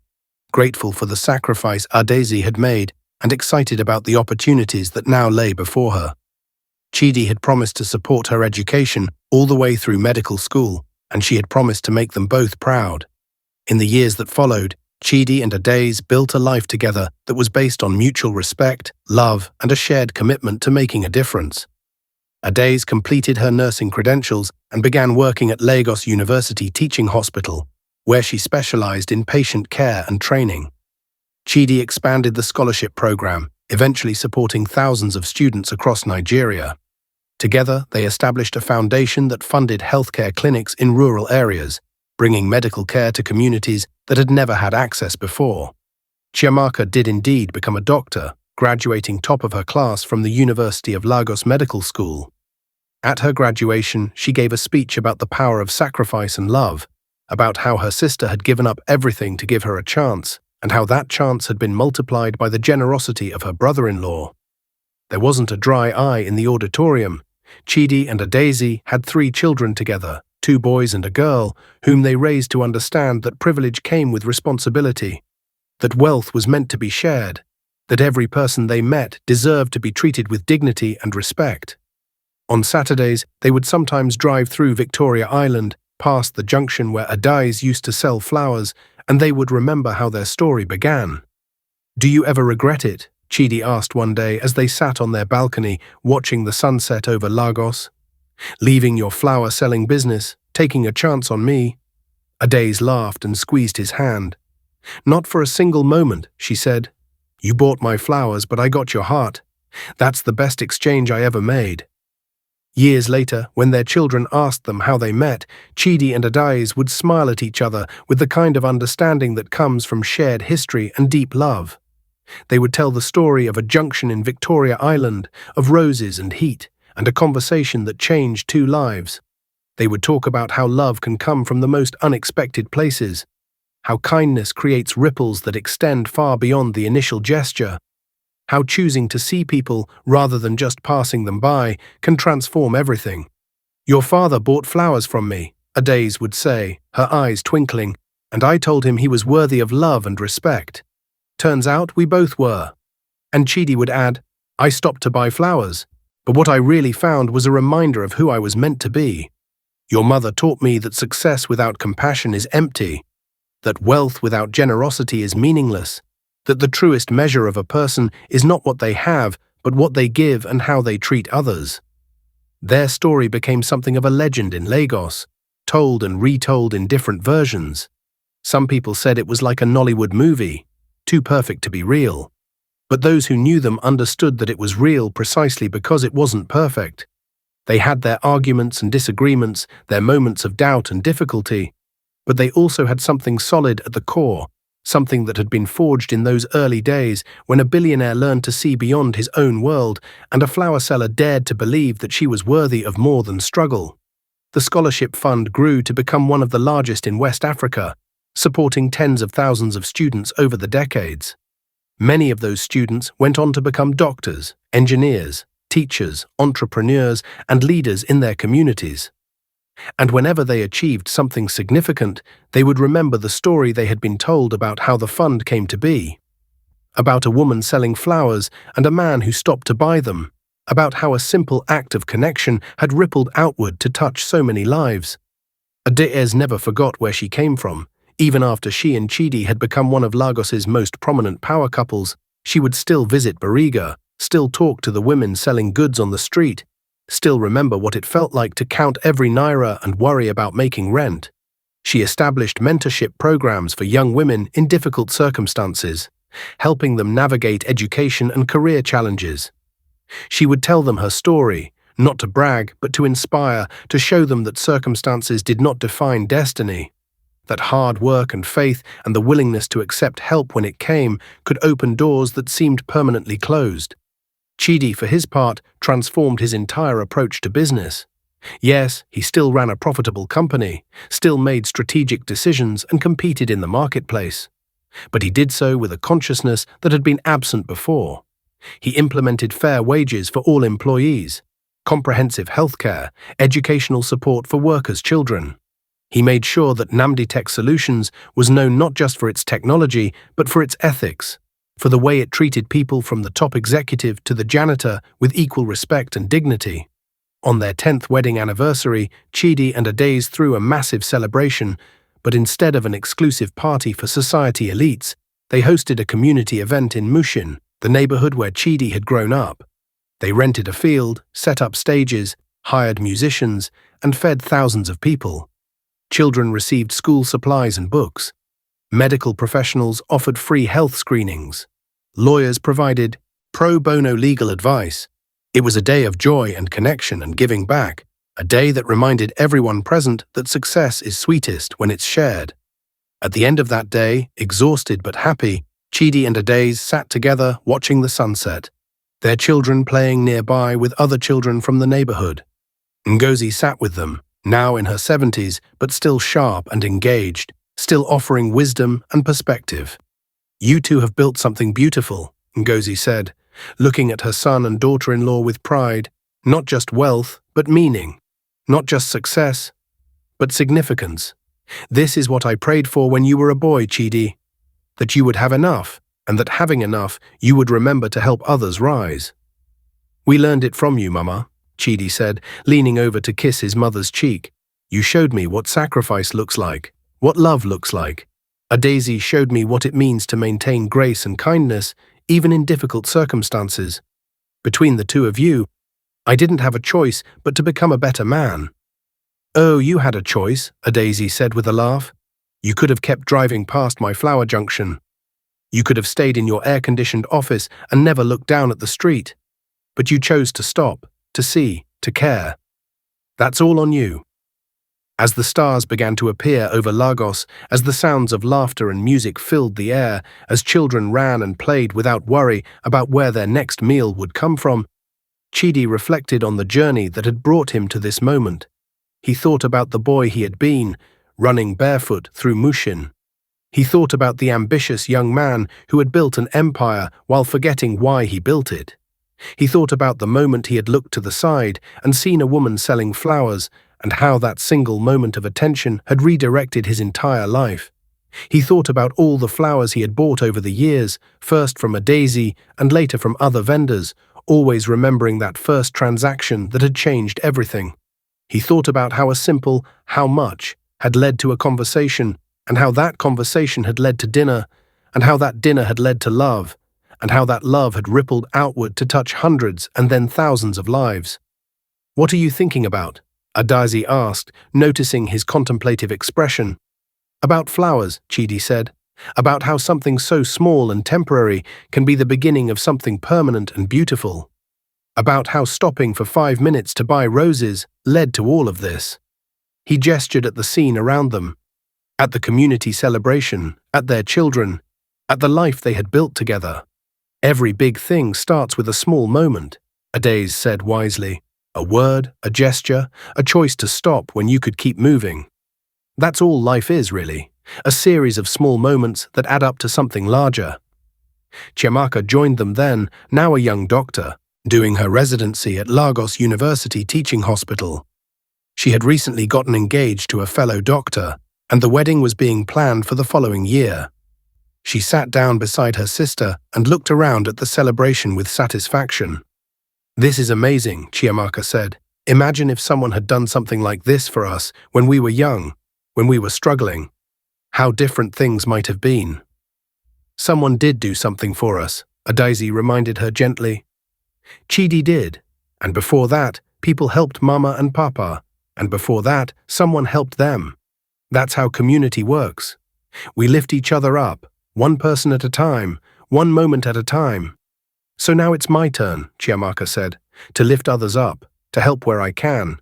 grateful for the sacrifice Adaeze had made and excited about the opportunities that now lay before her. Chidi had promised to support her education all the way through medical school, and she had promised to make them both proud. In the years that followed, Chidi and Adaeze built a life together that was based on mutual respect, love, and a shared commitment to making a difference. Adaeze completed her nursing credentials and began working at Lagos University Teaching Hospital, where she specialized in patient care and training. Chidi expanded the scholarship program, eventually supporting thousands of students across Nigeria. Together, they established a foundation that funded healthcare clinics in rural areas, bringing medical care to communities that had never had access before. Chiamaka did indeed become a doctor, graduating top of her class from the University of Lagos Medical School. At her graduation, she gave a speech about the power of sacrifice and love, about how her sister had given up everything to give her a chance, and how that chance had been multiplied by the generosity of her brother-in-law. There wasn't a dry eye in the auditorium. Chidi and Adaeze had 3 children together, 2 boys and a girl, whom they raised to understand that privilege came with responsibility, that wealth was meant to be shared, that every person they met deserved to be treated with dignity and respect. On Saturdays, they would sometimes drive through Victoria Island, past the junction where Adais used to sell flowers, and they would remember how their story began. "Do you ever regret it?" Chidi asked one day as they sat on their balcony watching the sunset over Lagos. "Leaving your flower-selling business, taking a chance on me?" Adais laughed and squeezed his hand. "Not for a single moment," she said. "You bought my flowers, but I got your heart. That's the best exchange I ever made." Years later, when their children asked them how they met, Chidi and Adais would smile at each other with the kind of understanding that comes from shared history and deep love. They would tell the story of a junction in Victoria Island, of roses and heat, and a conversation that changed two lives. They would talk about how love can come from the most unexpected places, how kindness creates ripples that extend far beyond the initial gesture, how choosing to see people rather than just passing them by can transform everything. "Your father bought flowers from me," Adais would say, her eyes twinkling, "and I told him he was worthy of love and respect. Turns out we both were." And Chidi would add, "I stopped to buy flowers, but what I really found was a reminder of who I was meant to be. Your mother taught me that success without compassion is empty, that wealth without generosity is meaningless, that the truest measure of a person is not what they have, but what they give and how they treat others." Their story became something of a legend in Lagos, told and retold in different versions. Some people said it was like a Nollywood movie, too perfect to be real. But those who knew them understood that it was real precisely because it wasn't perfect. They had their arguments and disagreements, their moments of doubt and difficulty, but they also had something solid at the core, something that had been forged in those early days when a billionaire learned to see beyond his own world and a flower seller dared to believe that she was worthy of more than struggle. The scholarship fund grew to become one of the largest in West Africa, supporting tens of thousands of students over the decades. Many of those students went on to become doctors, engineers, teachers, entrepreneurs, and leaders in their communities. And whenever they achieved something significant, they would remember the story they had been told about how the fund came to be. About a woman selling flowers and a man who stopped to buy them. About how a simple act of connection had rippled outward to touch so many lives. Adais never forgot where she came from. Even after she and Chidi had become one of Lagos's most prominent power couples, she would still visit Bariga, still talk to the women selling goods on the street, still remember what it felt like to count every naira and worry about making rent. She established mentorship programs for young women in difficult circumstances, helping them navigate education and career challenges. She would tell them her story, not to brag, but to inspire, to show them that circumstances did not define destiny, that hard work and faith and the willingness to accept help when it came could open doors that seemed permanently closed. Chidi, for his part, transformed his entire approach to business. Yes, he still ran a profitable company, still made strategic decisions and competed in the marketplace. But he did so with a consciousness that had been absent before. He implemented fair wages for all employees, comprehensive healthcare, educational support for workers' children. He made sure that Namdi Tech Solutions was known not just for its technology, but for its ethics, for the way it treated people from the top executive to the janitor with equal respect and dignity. On their 10th wedding anniversary, Chidi and Adais threw a massive celebration, but instead of an exclusive party for society elites, they hosted a community event in Mushin, the neighborhood where Chidi had grown up. They rented a field, set up stages, hired musicians, and fed thousands of people. Children received school supplies and books. Medical professionals offered free health screenings. Lawyers provided pro bono legal advice. It was a day of joy and connection and giving back, a day that reminded everyone present that success is sweetest when it's shared. At the end of that day, exhausted but happy, Chidi and Adais sat together watching the sunset, their children playing nearby with other children from the neighborhood. Ngozi sat with them, now in her 70s, but still sharp and engaged, still offering wisdom and perspective. "You two have built something beautiful," Ngozi said, looking at her son and daughter-in-law with pride. "Not just wealth, but meaning. Not just success, but significance. This is what I prayed for when you were a boy, Chidi. That you would have enough, and that having enough, you would remember to help others rise. We learned it from you, Mama, Chidi said, leaning over to kiss his mother's cheek. You showed me what sacrifice looks like, what love looks like. Daisy showed me what it means to maintain grace and kindness, even in difficult circumstances. Between the two of you, I didn't have a choice but to become a better man. Oh, you had a choice, Daisy said with a laugh. You could have kept driving past my flower junction. You could have stayed in your air-conditioned office and never looked down at the street. But you chose to stop, to see, to care. That's all on you. As the stars began to appear over Lagos, as the sounds of laughter and music filled the air, as children ran and played without worry about where their next meal would come from, Chidi reflected on the journey that had brought him to this moment. He thought about the boy he had been, running barefoot through Mushin. He thought about the ambitious young man who had built an empire while forgetting why he built it. He thought about the moment he had looked to the side and seen a woman selling flowers, and how that single moment of attention had redirected his entire life. He thought about all the flowers he had bought over the years, first from a daisy and later from other vendors, always remembering that first transaction that had changed everything. He thought about how a simple "how much" had led to a conversation, and how that conversation had led to dinner, and how that dinner had led to love, and how that love had rippled outward to touch hundreds and then thousands of lives. What are you thinking about? Daisy asked, noticing his contemplative expression. About flowers, Chidi said. About how something so small and temporary can be the beginning of something permanent and beautiful. About how stopping for 5 minutes to buy roses led to all of this. He gestured at the scene around them, at the community celebration, at their children, at the life they had built together. Every big thing starts with a small moment, Daisy said wisely. A word, a gesture, a choice to stop when you could keep moving. That's all life is, really. A series of small moments that add up to something larger. Chiamaka joined them then, now a young doctor, doing her residency at Lagos University Teaching Hospital. She had recently gotten engaged to a fellow doctor, and the wedding was being planned for the following year. She sat down beside her sister and looked around at the celebration with satisfaction. This is amazing, Chiamaka said. Imagine if someone had done something like this for us when we were young, when we were struggling. How different things might have been. Someone did do something for us, Daisy reminded her gently. Chidi did, and before that, people helped Mama and Papa, and before that, someone helped them. That's how community works. We lift each other up, one person at a time, one moment at a time. So now it's my turn, Chiamaka said, to lift others up, to help where I can,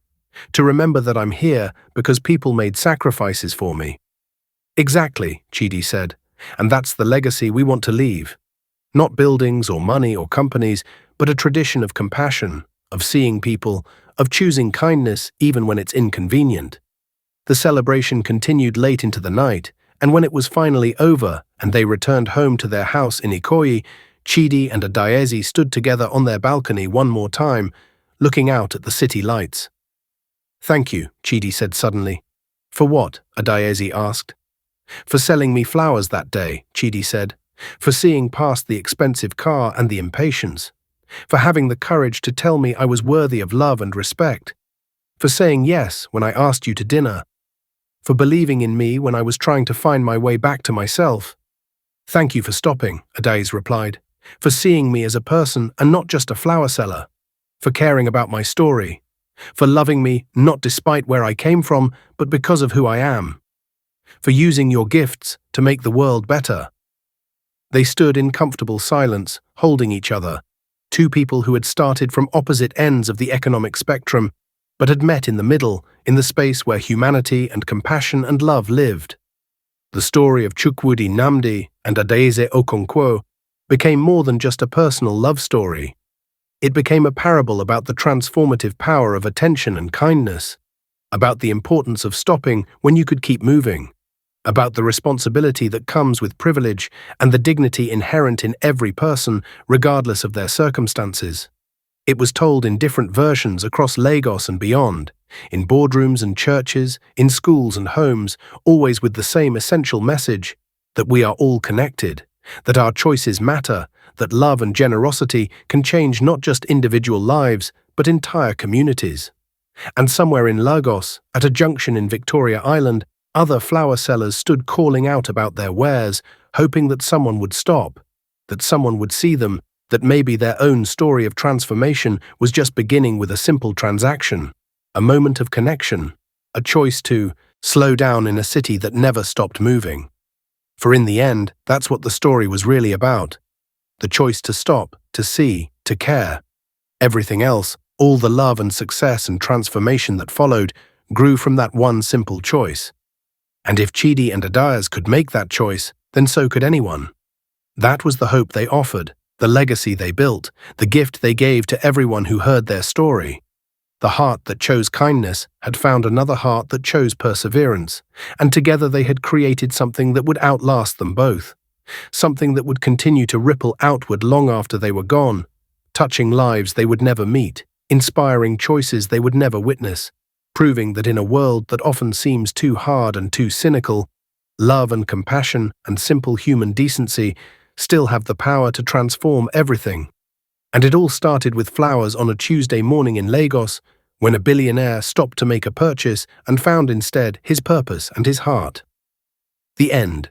to remember that I'm here because people made sacrifices for me. Exactly, Chidi said, and that's the legacy we want to leave. Not buildings or money or companies, but a tradition of compassion, of seeing people, of choosing kindness even when it's inconvenient. The celebration continued late into the night, and when it was finally over and they returned home to their house in Ikoyi, Chidi and Daisy stood together on their balcony one more time, looking out at the city lights. Thank you, Chidi said suddenly. For what? Daisy asked. For selling me flowers that day, Chidi said. For seeing past the expensive car and the impatience. For having the courage to tell me I was worthy of love and respect. For saying yes when I asked you to dinner. For believing in me when I was trying to find my way back to myself. Thank you for stopping, Daisy replied. For seeing me as a person and not just a flower seller, for caring about my story, for loving me not despite where I came from, but because of who I am, for using your gifts to make the world better. They stood in comfortable silence, holding each other, two people who had started from opposite ends of the economic spectrum, but had met in the middle, in the space where humanity and compassion and love lived. The story of Chukwudi Nnamdi and Adaeze Okonkwo became more than just a personal love story. It became a parable about the transformative power of attention and kindness, about the importance of stopping when you could keep moving, about the responsibility that comes with privilege and the dignity inherent in every person, regardless of their circumstances. It was told in different versions across Lagos and beyond, in boardrooms and churches, in schools and homes, always with the same essential message, that we are all connected, that our choices matter, that love and generosity can change not just individual lives, but entire communities. And somewhere in Lagos, at a junction in Victoria Island, other flower sellers stood calling out about their wares, hoping that someone would stop, that someone would see them, that maybe their own story of transformation was just beginning with a simple transaction, a moment of connection, a choice to slow down in a city that never stopped moving. For in the end, that's what the story was really about. The choice to stop, to see, to care. Everything else, all the love and success and transformation that followed, grew from that one simple choice. And if Chidi and Adayas could make that choice, then so could anyone. That was the hope they offered, the legacy they built, the gift they gave to everyone who heard their story. The heart that chose kindness had found another heart that chose perseverance, and together they had created something that would outlast them both, something that would continue to ripple outward long after they were gone, touching lives they would never meet, inspiring choices they would never witness, proving that in a world that often seems too hard and too cynical, love and compassion and simple human decency still have the power to transform everything. And it all started with flowers on a Tuesday morning in Lagos, when a billionaire stopped to make a purchase and found instead his purpose and his heart. The end.